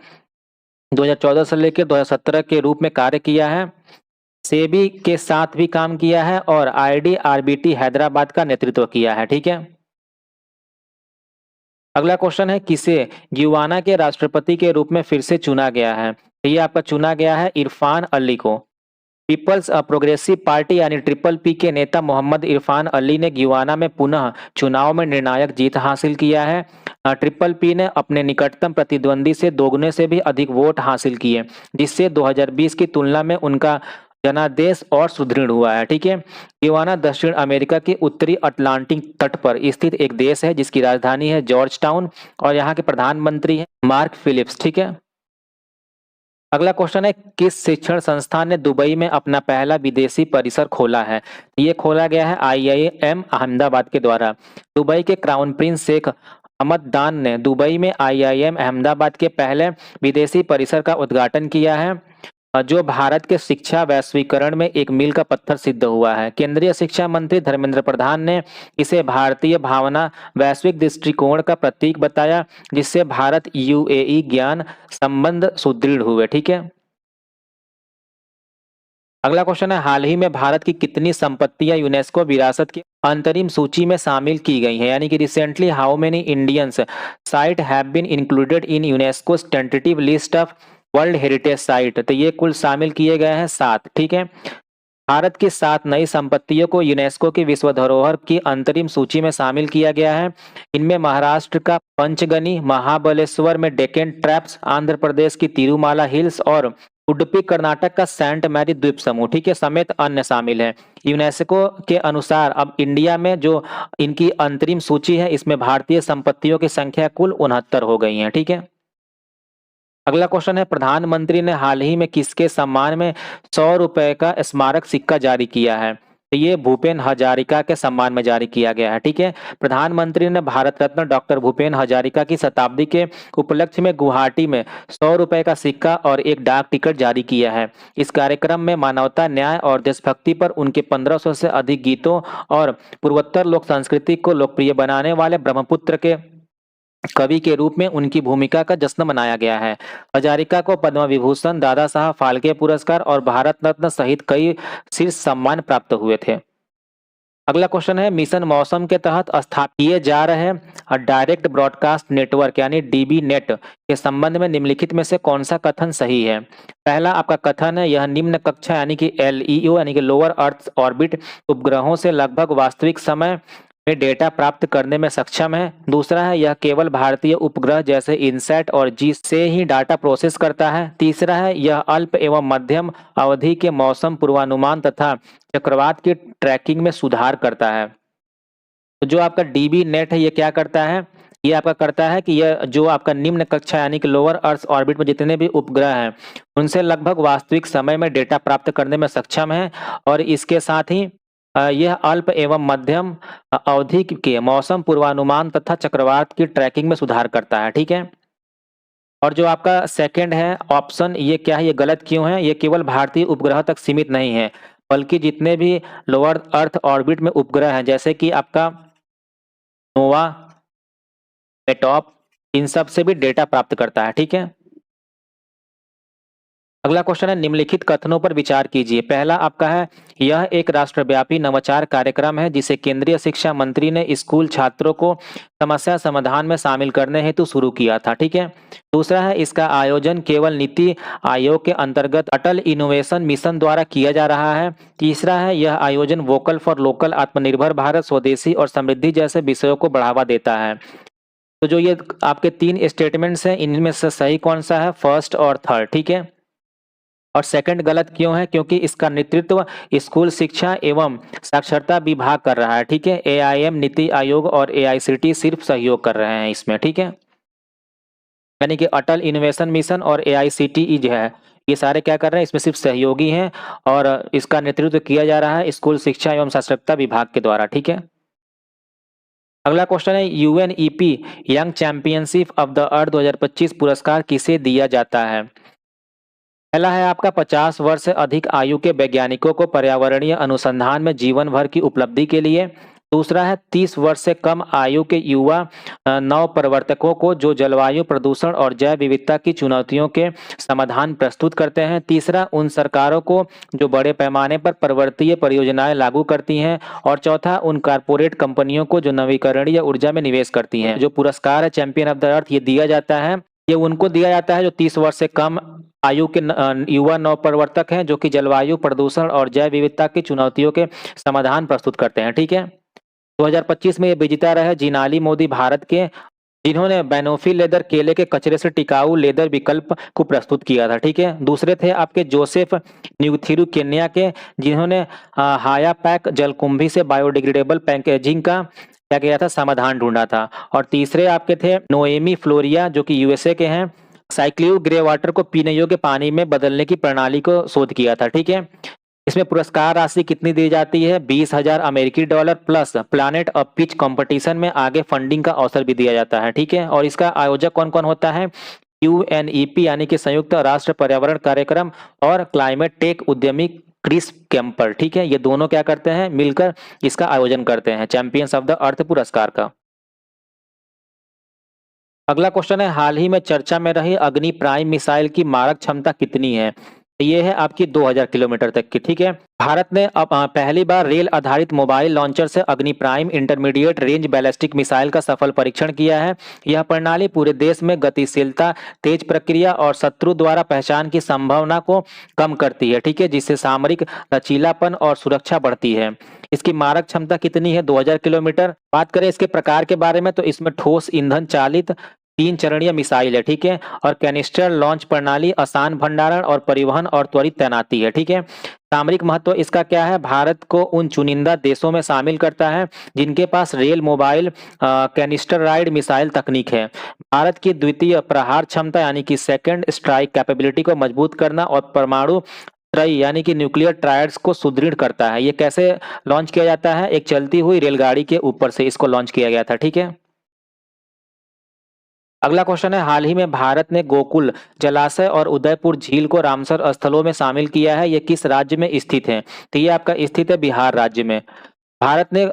[SPEAKER 1] 2014 से लेकर 2017 के रूप में कार्य किया है। सेबी के साथ भी काम किया है और आईडीआरबीटी हैदराबाद का नेतृत्व किया है। ठीक है। अगला क्वेश्चन है, किसे गयाना के राष्ट्रपति के रूप में फिर से चुना गया है? तो ये आपका चुना गया है इरफान अली को। पीपल्स प्रोग्रेसिव पार्टी यानी ट्रिपल पी के नेता मोहम्मद इरफान अली ने गयाना में पुनः चुनाव में निर्णायक जीत हासिल किया है। ट्रिपल पी ने अपने निकटतम प्रतिद्वंदी से दोगुने से भी अधिक वोट हासिल किए, जिससे 2020 की तुलना में उनका जनादेश और सुदृढ़ हुआ है। ठीक है। गयाना दक्षिण अमेरिका के उत्तरी अटलांटिक तट पर स्थित एक देश है जिसकी राजधानी है जॉर्ज टाउन और यहाँ के प्रधानमंत्री हैं मार्क फिलिप्स। ठीक है। अगला क्वेश्चन है, किस शिक्षण संस्थान ने दुबई में अपना पहला विदेशी परिसर खोला है? ये खोला गया है आईआईएम अहमदाबाद के द्वारा। दुबई के क्राउन प्रिंस शेख हमददान ने दुबई में आईआईएम अहमदाबाद के पहले विदेशी परिसर का उद्घाटन किया है, जो भारत के शिक्षा वैश्वीकरण में एक मील का पत्थर सिद्ध हुआ है। केंद्रीय शिक्षा मंत्री धर्मेंद्र प्रधान ने इसे भारतीय भावना वैश्विक दृष्टिकोण का प्रतीक बताया, जिससे भारत यूएई ज्ञान संबंध सुदृढ़ हुए। ठीक है। अगला क्वेश्चन है, हाल ही में भारत की कितनी संपत्तियां यूनेस्को विरासत की अंतरिम सूची में शामिल की गई हैं? यानी कि recently how many Indians site have been included in UNESCO tentative list of world heritage site? तो ये कुल शामिल किए गए हैं 7। ठीक है। भारत की 7 नई संपत्तियों को यूनेस्को की विश्व धरोहर की अंतरिम सूची में शामिल किया गया है। इनमें महाराष्ट्र का पंचगनी, महाबलेश्वर में डेक्कन ट्रैप्स, आंध्र प्रदेश की तिरुमाला हिल्स और उडुपी कर्नाटक का सेंट मैरी द्वीप समूह, ठीक है, समेत अन्य शामिल है। यूनेस्को के अनुसार अब इंडिया में जो इनकी अंतरिम सूची है, इसमें भारतीय संपत्तियों की संख्या कुल 69 हो गई है। ठीक है। अगला क्वेश्चन है, प्रधानमंत्री ने हाल ही में किसके सम्मान में 100 रुपए का स्मारक सिक्का जारी किया है? तो ये भूपेन हजारिका के सम्मान में जारी किया गया है। ठीक है। प्रधानमंत्री ने भारत रत्न डॉक्टर भूपेन हजारिका की शताब्दी के उपलक्ष्य में गुवाहाटी में 100 रुपए का सिक्का और एक डाक टिकट जारी किया है। इस कार्यक्रम में मानवता, न्याय और देशभक्ति पर उनके 1500 से अधिक गीतों और पूर्वोत्तर लोक संस्कृति को लोकप्रिय बनाने वाले ब्रह्मपुत्र के कवि के रूप में उनकी भूमिका का जश्न मनाया गया है। हजारिका को पद्म विभूषण, दादा साहब फाल्के पुरस्कार और भारत रत्न सहित कई शीर्ष सम्मान प्राप्त हुए थे। अगला क्वेश्चन है, मिशन मौसम के तहत स्थापित किए जा रहे डायरेक्ट ब्रॉडकास्ट नेटवर्क यानी डीबी नेट के संबंध में निम्नलिखित में से कौन सा कथन सही है? पहला आपका कथन है, यह निम्न कक्षा यानी कि एलईओ यानी कि लोअर अर्थ ऑर्बिट उपग्रहों से लगभग वास्तविक समय में डेटा प्राप्त करने में सक्षम है। दूसरा है, यह केवल भारतीय उपग्रह जैसे इनसैट और जी से ही डाटा प्रोसेस करता है। तीसरा है, यह अल्प एवं मध्यम अवधि के मौसम पूर्वानुमान तथा चक्रवात की ट्रैकिंग में सुधार करता है। तो जो आपका डीबी नेट है, ये क्या करता है? ये आपका करता है कि यह जो आपका निम्न कक्षा यानी कि लोअर अर्थ ऑर्बिट में जितने भी उपग्रह हैं, उनसे लगभग वास्तविक समय में डेटा प्राप्त करने में सक्षम है और इसके साथ ही यह अल्प एवं मध्यम अवधि के मौसम पूर्वानुमान तथा चक्रवात की ट्रैकिंग में सुधार करता है। ठीक है। और जो आपका सेकंड है ऑप्शन, ये क्या है, ये गलत क्यों है? ये केवल भारतीय उपग्रह तक सीमित नहीं है, बल्कि जितने भी लोअर अर्थ ऑर्बिट में उपग्रह हैं, जैसे कि आपका नोवा, मेटॉप, इन सब से भी डेटा प्राप्त करता है। ठीक है। अगला क्वेश्चन है, निम्नलिखित कथनों पर विचार कीजिए। पहला आपका है, यह एक राष्ट्रव्यापी नवाचार कार्यक्रम है जिसे केंद्रीय शिक्षा मंत्री ने स्कूल छात्रों को समस्या समाधान में शामिल करने हेतु शुरू किया था। ठीक है। दूसरा है, इसका आयोजन केवल नीति आयोग के अंतर्गत अटल इनोवेशन मिशन द्वारा किया जा रहा है। तीसरा है, यह आयोजन वोकल फॉर लोकल, आत्मनिर्भर भारत, स्वदेशी और समृद्धि जैसे विषयों को बढ़ावा देता है। तो जो ये आपके 3 स्टेटमेंट्स हैं, इनमें से सही कौन सा है? फर्स्ट और थर्ड। ठीक है। और सेकंड गलत क्यों है? क्योंकि इसका नेतृत्व स्कूल शिक्षा एवं साक्षरता विभाग कर रहा है। ठीक है। एआईएम, नीति आयोग और एआईसीटी सिर्फ सहयोग कर रहे हैं इसमें। ठीक है। यानी कि अटल इनोवेशन मिशन और एआईसीटीई जो है, ये सारे क्या कर रहे हैं? इसमें सिर्फ सहयोगी हैं और इसका नेतृत्व किया जा रहा है स्कूल शिक्षा एवं साक्षरता विभाग के द्वारा। ठीक है। अगला क्वेश्चन है, UNEP young championship of the earth 2025 पुरस्कार किसे दिया जाता है? पहला है आपका 50 वर्ष से अधिक आयु के वैज्ञानिकों को पर्यावरणीय अनुसंधान में जीवन भर की उपलब्धि के लिए। दूसरा है 30 वर्ष से कम आयु के युवा नवप्रवर्तकों को जो जलवायु प्रदूषण और जैव विविधता की चुनौतियों के समाधान प्रस्तुत करते हैं। तीसरा उन सरकारों को जो बड़े पैमाने पर पर्वतीय परियोजनाएं लागू करती हैं। और चौथा उन कारपोरेट कंपनियों को जो नवीकरणीय ऊर्जा में निवेश करती हैं। जो पुरस्कार है चैंपियन ऑफ द अर्थ ये दिया जाता है, ये उनको दिया जाता है जो 30 वर्ष से कम आयु के युवा नवप्रवर्तक हैं जो कि जलवायु प्रदूषण और जैव विविधता की चुनौतियों के समाधान प्रस्तुत करते हैं। ठीक है, 2025 में ये विजेता रहे जिनाली मोदी भारत के, जिन्होंने बैनोफी लेदर केले के कचरे से टिकाऊ लेदर विकल्प को प्रस्तुत किया था। ठीक है, दूसरे थे आपके जोसेफ न्यूथिरु केन्या के, जिन्होंने हाया पैक जलकुंभी से बायोडिग्रेडेबल पैकेजिंग का क्या किया था, समाधान ढूंढा था। और तीसरे आपके थे नोएमी फ्लोरिया जो कि यूएसए के हैं, साइक्लिव ग्रे वाटर को पीने योग्य पानी में बदलने की प्रणाली को शोध किया था। ठीक है, इसमें पुरस्कार राशि कितनी दी जाती है, 20,000 अमेरिकी dollar plus planet of pitch competition में आगे फंडिंग का अवसर भी दिया जाता है। ठीक है, और इसका आयोजक कौन कौन होता है, यूएनईपी यानी कि संयुक्त राष्ट्र पर्यावरण कार्यक्रम और क्लाइमेट टेक उद्यमी क्रिस कैंपर। ठीक है, ये दोनों क्या करते हैं, मिलकर इसका आयोजन करते हैं चैंपियंस ऑफ द अर्थ पुरस्कार का। अगला क्वेश्चन है हाल ही में चर्चा में रही अग्नि प्राइम मिसाइल की मारक क्षमता कितनी है। ये है आपकी 2000 किलोमीटर तक की। ठीक है, भारत ने अब पहली बार रेल आधारित मोबाइल लॉन्चर से अग्नि prime intermediate range ballistic missile का सफल परीक्षण किया है। यह प्रणाली पूरे देश में गतिशीलता, तेज प्रक्रिया और शत्रु द्वारा पहचान की संभावना को कम करती है। ठीक है, जिससे सामरिक लचीलापन और सुरक्षा बढ़ती है। इसकी मारक क्षमता कितनी है, 2000 किलोमीटर। बात करें इसके प्रकार के बारे में तो इसमें ठोस ईंधन चालित 3 चरणीय मिसाइल है। ठीक है, और कैनिस्टर लॉन्च प्रणाली, आसान भंडारण और परिवहन और त्वरित तैनाती है। ठीक है, सामरिक महत्व इसका क्या है, भारत को उन चुनिंदा देशों में शामिल करता है जिनके पास रेल मोबाइल कैनिस्टराइड मिसाइल तकनीक है। भारत की द्वितीय प्रहार क्षमता यानी कि सेकंड स्ट्राइक कैपेबिलिटी को मजबूत करना और परमाणु त्रयी यानी कि न्यूक्लियर ट्रायड्स को सुदृढ़ करता है। ये कैसे लॉन्च किया जाता है, एक चलती हुई रेलगाड़ी के ऊपर से इसको लॉन्च किया गया था। ठीक है, अगला क्वेश्चन है हाल ही में भारत ने गोकुल जलाशय और उदयपुर झील को रामसर स्थलों में शामिल किया है। ये किस राज्य में स्थित है, तो ये आपका स्थित है बिहार राज्य में। भारत ने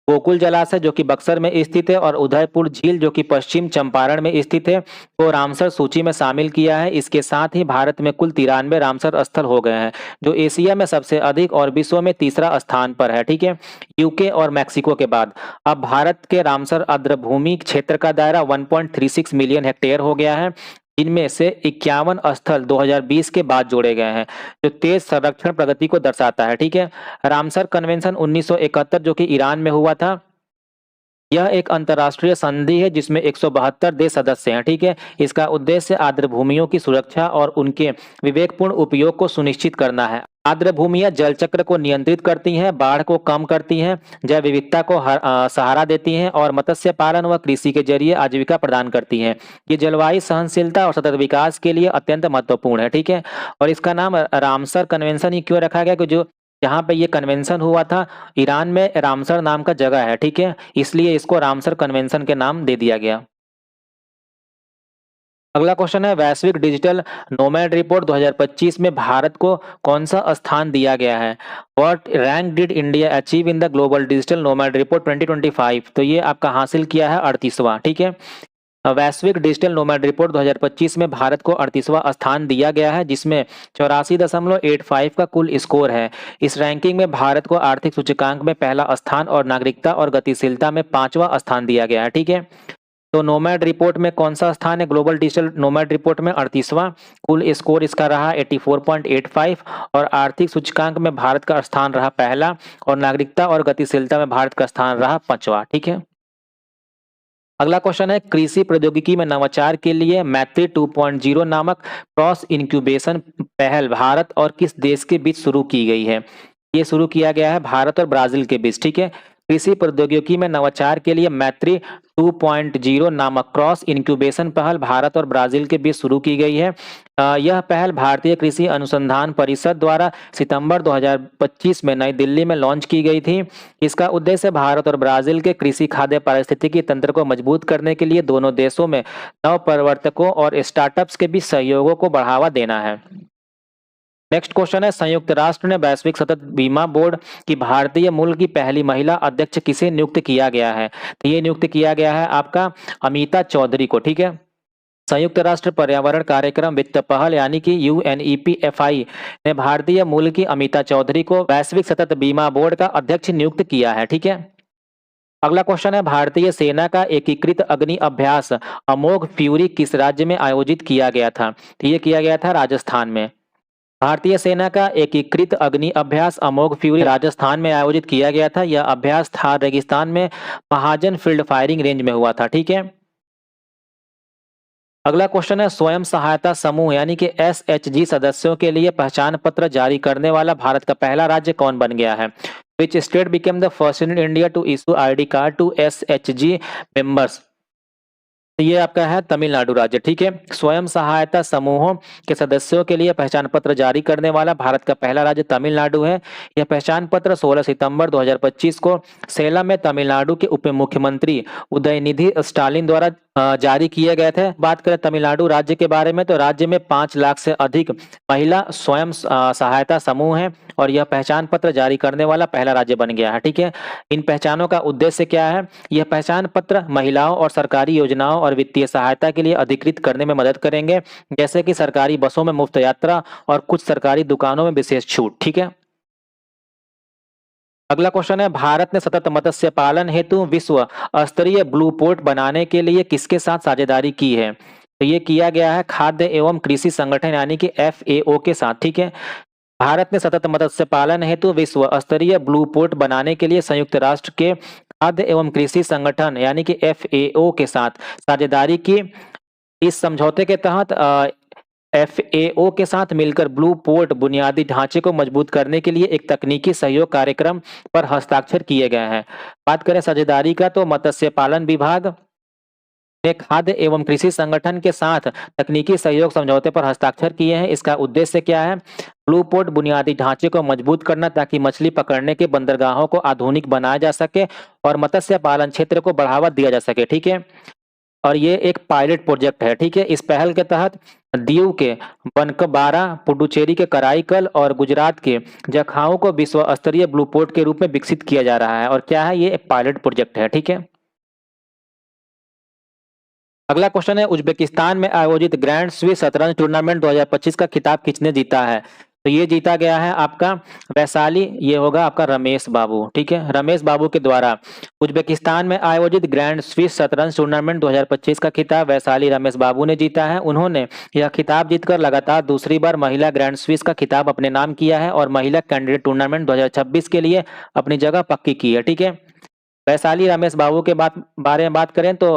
[SPEAKER 1] गोकुल जलाशय जो कि बक्सर में स्थित है और उदयपुर झील जो कि पश्चिम चंपारण में स्थित है को रामसर सूची में शामिल किया है। इसके साथ ही भारत में कुल 93 रामसर स्थल हो गए हैं जो एशिया में सबसे अधिक और विश्व में तीसरा स्थान पर है। ठीक है, यूके और मैक्सिको के बाद अब भारत के रामसर आर्द्रभूमि क्षेत्र का दायरा 1.36 मिलियन हेक्टेयर हो गया है, जिनमें से 51 स्थल 2020 के बाद जोड़े गए हैं जो तेज संरक्षण प्रगति को दर्शाता है। ठीक है, रामसर कन्वेंशन 1971 जो कि ईरान में हुआ था, यह एक अंतर्राष्ट्रीय संधि है जिसमें 172 देश सदस्य हैं। ठीक है, इसका उद्देश्य आर्द्र भूमियों की सुरक्षा और उनके विवेकपूर्ण उपयोग को सुनिश्चित करना है। आर्द्र भूमियां जल चक्र को नियंत्रित करती हैं, बाढ़ को कम करती हैं, जैव विविधता को सहारा देती हैं और मत्स्य पालन व कृषि के जरिए आजीविका प्रदान करती हैं। ये जलवायु सहनशीलता और सतत विकास के लिए अत्यंत महत्वपूर्ण है। ठीक है, और इसका नाम रामसर कन्वेंशन ही क्यों रखा गया, कि जो जहाँ पे ये कन्वेंशन हुआ था ईरान में रामसर नाम का जगह है। ठीक है, इसलिए इसको रामसर कन्वेंशन के नाम दे दिया गया। अगला क्वेश्चन है वैश्विक डिजिटल नोमैड रिपोर्ट 2025 में भारत को कौन सा स्थान दिया गया है। What rank did India achieve in the global digital nomad report 2025, तो ये आपका हासिल किया है 38वां। ठीक है, वैश्विक डिजिटल नोमैड रिपोर्ट 2025 में भारत को 38वां स्थान दिया गया है जिसमें 84.85 का कुल स्कोर है। इस रैंकिंग में भारत को आर्थिक सूचकांक में पहला स्थान और नागरिकता और गतिशीलता में 5वां स्थान दिया गया है। ठीक है, तो नोमैड रिपोर्ट में कौन सा स्थान है, ग्लोबल डिजिटल नोमैड रिपोर्ट में 38वां, कुल स्कोर इसका रहा 84.85 और आर्थिक सूचकांक में भारत का स्थान रहा पहला और नागरिकता और गतिशीलता में भारत का स्थान रहा 5वां। ठीक है, अगला क्वेश्चन है कृषि प्रौद्योगिकी में नवाचार के लिए मैत्री 2.0 नामक क्रॉस इंक्यूबेशन पहल भारत और किस देश के बीच शुरू की गई है। ये शुरू किया गया है भारत और ब्राजील के बीच। ठीक है, कृषि प्रौद्योगिकी में नवाचार के लिए मैत्री 2.0 नामक क्रॉस इंक्यूबेशन पहल भारत और ब्राजील के बीच शुरू की गई है। यह पहल भारतीय कृषि अनुसंधान परिषद द्वारा सितंबर 2025 में नई दिल्ली में लॉन्च की गई थी। इसका उद्देश्य भारत और ब्राजील के कृषि खाद्य पारिस्थितिकी तंत्र को मजबूत करने के लिए दोनों देशों में नव प्रवर्तकों और स्टार्टअप्स के बीच सहयोगों को बढ़ावा देना है। नेक्स्ट क्वेश्चन है, संयुक्त राष्ट्र ने वैश्विक सतत बीमा बोर्ड की भारतीय मूल की पहली महिला अध्यक्ष किसे नियुक्त किया गया है? तो ये नियुक्त किया गया है आपका अमिता चौधरी को। ठीक है, संयुक्त राष्ट्र पर्यावरण कार्यक्रम वित्त पहल यानी कि UNEP-FI ने भारतीय मूल की अमिता चौधरी को वैश्विक सतत बीमा बोर्ड का अध्यक्ष नियुक्त किया है। ठीक है, अगला क्वेश्चन है, भारतीय सेना का एकीकृत अग्नि अभ्यास अमोघ फ्यूरी किस राज्य में आयोजित किया गया था? तो ये किया गया था राजस्थान में। भारतीय सेना का एकीकृत अग्नि अभ्यास अमोघ फ्यूरी राजस्थान में आयोजित किया गया था। यह अभ्यास थार रेगिस्तान में महाजन फील्ड फायरिंग रेंज में हुआ था। ठीक है, अगला क्वेश्चन है, स्वयं सहायता समूह यानी कि SHG सदस्यों के लिए पहचान पत्र जारी करने वाला भारत का पहला राज्य कौन बन गया है? Which state became the first in India to issue ID card to SHG members? ये आपका है तमिलनाडु राज्य। ठीक है, स्वयं सहायता समूहों के सदस्यों के लिए पहचान पत्र जारी करने वाला भारत का पहला राज्य तमिलनाडु है। यह पहचान पत्र 16 सितंबर 2025 को सेलम में तमिलनाडु के उप मुख्यमंत्री उदयनिधि स्टालिन द्वारा जारी किए गए थे। बात करें तमिलनाडु राज्य के बारे में तो राज्य में 5 लाख से अधिक महिला स्वयं सहायता समूह हैं और यह पहचान पत्र जारी करने वाला पहला राज्य बन गया है। ठीक है, इन पहचानों का उद्देश्य क्या है? यह पहचान पत्र महिलाओं और सरकारी योजनाओं और वित्तीय सहायता के लिए अधिकृत करने में मदद करेंगे, जैसे कि सरकारी बसों में मुफ्त यात्रा और कुछ सरकारी दुकानों में विशेष छूट। ठीक है, अगला क्वेश्चन है, भारत ने सतत मत्स्य पालन हेतु विश्व स्तरीय ब्लू पोर्ट बनाने के लिए किसके साथ साझेदारी की है? तो ये किया गया है खाद्य एवं कृषि संगठन यानी कि FAO के साथ। ठीक है, भारत ने सतत मत्स्य पालन हेतु विश्व स्तरीय ब्लू पोर्ट बनाने के लिए संयुक्त राष्ट्र के खाद्य एवं कृषि संगठन यानी कि FAO के साथ साझेदारी की। इस समझौते के तहत FAO के साथ मिलकर ब्लू पोर्ट बुनियादी ढांचे को मजबूत करने के लिए एक तकनीकी सहयोग कार्यक्रम पर हस्ताक्षर किए गए हैं। बात करें साझेदारी का तो मत्स्य पालन विभाग ने खाद्य एवं कृषि संगठन के साथ तकनीकी सहयोग समझौते पर हस्ताक्षर किए हैं। इसका उद्देश्य क्या है? ब्लू पोर्ट बुनियादी ढांचे को मजबूत करना ताकि मछली पकड़ने के बंदरगाहों को आधुनिक बनाया जा सके और मत्स्य पालन क्षेत्र को बढ़ावा दिया जा सके। ठीक है, और ये एक पायलट प्रोजेक्ट है। ठीक है, इस पहल के तहत दीव के बनकबारा, पुडुचेरी के कराईकल और गुजरात के जखाओं को विश्व स्तरीय ब्लू पोर्ट के रूप में विकसित किया जा रहा है। और क्या है? ये एक पायलट प्रोजेक्ट है। ठीक है, अगला क्वेश्चन है, उज्बेकिस्तान में आयोजित ग्रैंड स्विस शतरंज टूर्नामेंट 2025 का खिताब किसने जीता है? तो ये जीता गया है आपका वैशाली, ये होगा आपका रमेश बाबू। ठीक है, रमेश बाबू के द्वारा उज्बेकिस्तान में आयोजित ग्रैंड स्विस शतरंज टूर्नामेंट 2025 का खिताब वैशाली रमेश बाबू ने जीता है। उन्होंने यह खिताब जीतकर लगातार दूसरी बार महिला ग्रैंड स्विस का खिताब अपने नाम किया है और महिला कैंडिडेट टूर्नामेंट 2026 के लिए अपनी जगह पक्की की है। ठीक है, वैशाली रमेश बाबू के बारे में बात करें तो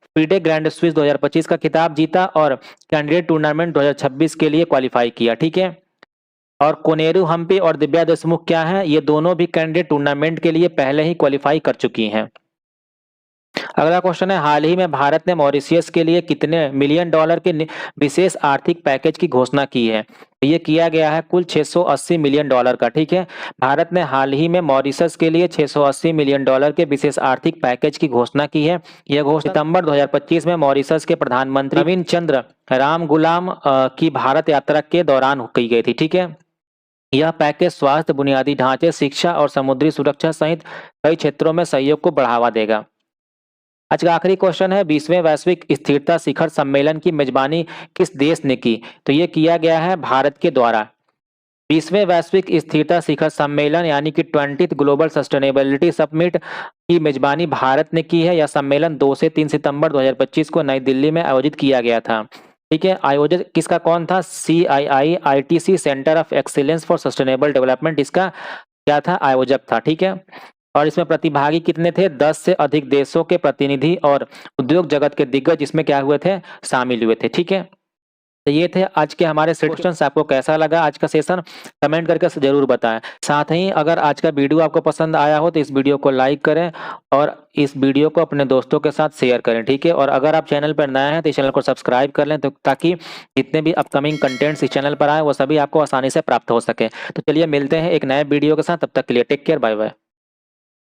[SPEAKER 1] FIDE ग्रैंड स्विस 2025 का खिताब जीता और कैंडिडेट टूर्नामेंट 2026 के लिए क्वालिफाई किया। ठीक है, और कोनेरू हम्पी और दिव्या देशमुख क्या है? ये दोनों भी कैंडिडेट टूर्नामेंट के लिए पहले ही क्वालिफाई कर चुकी हैं। अगला क्वेश्चन है, हाल ही में भारत ने मॉरिशियस के लिए कितने मिलियन डॉलर के विशेष आर्थिक पैकेज की घोषणा की है? ये किया गया है कुल 680 मिलियन डॉलर का। ठीक है, भारत ने हाल ही में मॉरिशस के लिए 680 मिलियन डॉलर के विशेष आर्थिक पैकेज की घोषणा की है। यह घोषणा सितंबर 2025 में मॉरिशस के प्रधानमंत्री नवीन चंद्र राम गुलाम की भारत यात्रा के दौरान की गई थी। ठीक है, यह पैकेज स्वास्थ्य, बुनियादी ढांचे, शिक्षा और समुद्री सुरक्षा सहित कई क्षेत्रों में सहयोग को बढ़ावा देगा। आज का आखिरी क्वेश्चन है, 20वें वैश्विक स्थिरता शिखर सम्मेलन की मेजबानी किस देश ने की? तो ये किया गया है भारत के द्वारा। 20वें वैश्विक स्थिरता शिखर सम्मेलन यानी कि 20th ग्लोबल सस्टेनेबिलिटी समिट की मेजबानी भारत ने की है। यह सम्मेलन 2 से 3 सितंबर 2025 को नई दिल्ली में आयोजित किया गया था। ठीक है, आयोजक किसका कौन था? CII-ITC centre of excellence for sustainable development इसका क्या था? आयोजक था। ठीक है, और इसमें प्रतिभागी कितने थे? 10 से अधिक देशों के प्रतिनिधि और उद्योग जगत के दिग्गज इसमें क्या हुए थे? शामिल हुए थे। ठीक है, तो ये थे आज के हमारे क्वेश्चंस। आपको कैसा लगा आज का सेशन? कमेंट करके जरूर बताएं। साथ ही अगर आज का वीडियो आपको पसंद आया हो तो इस वीडियो को लाइक करें और इस वीडियो को अपने दोस्तों के साथ शेयर करें। ठीक है, और अगर आप चैनल पर नए हैं तो इस चैनल को सब्सक्राइब कर लें तो ताकि जितने भी अपकमिंग कंटेंट्स इस चैनल पर आए वो सभी आपको आसानी से प्राप्त हो सके। तो चलिए मिलते हैं एक नए वीडियो के साथ, तब तक के लिए टेक केयर, बाय बाय।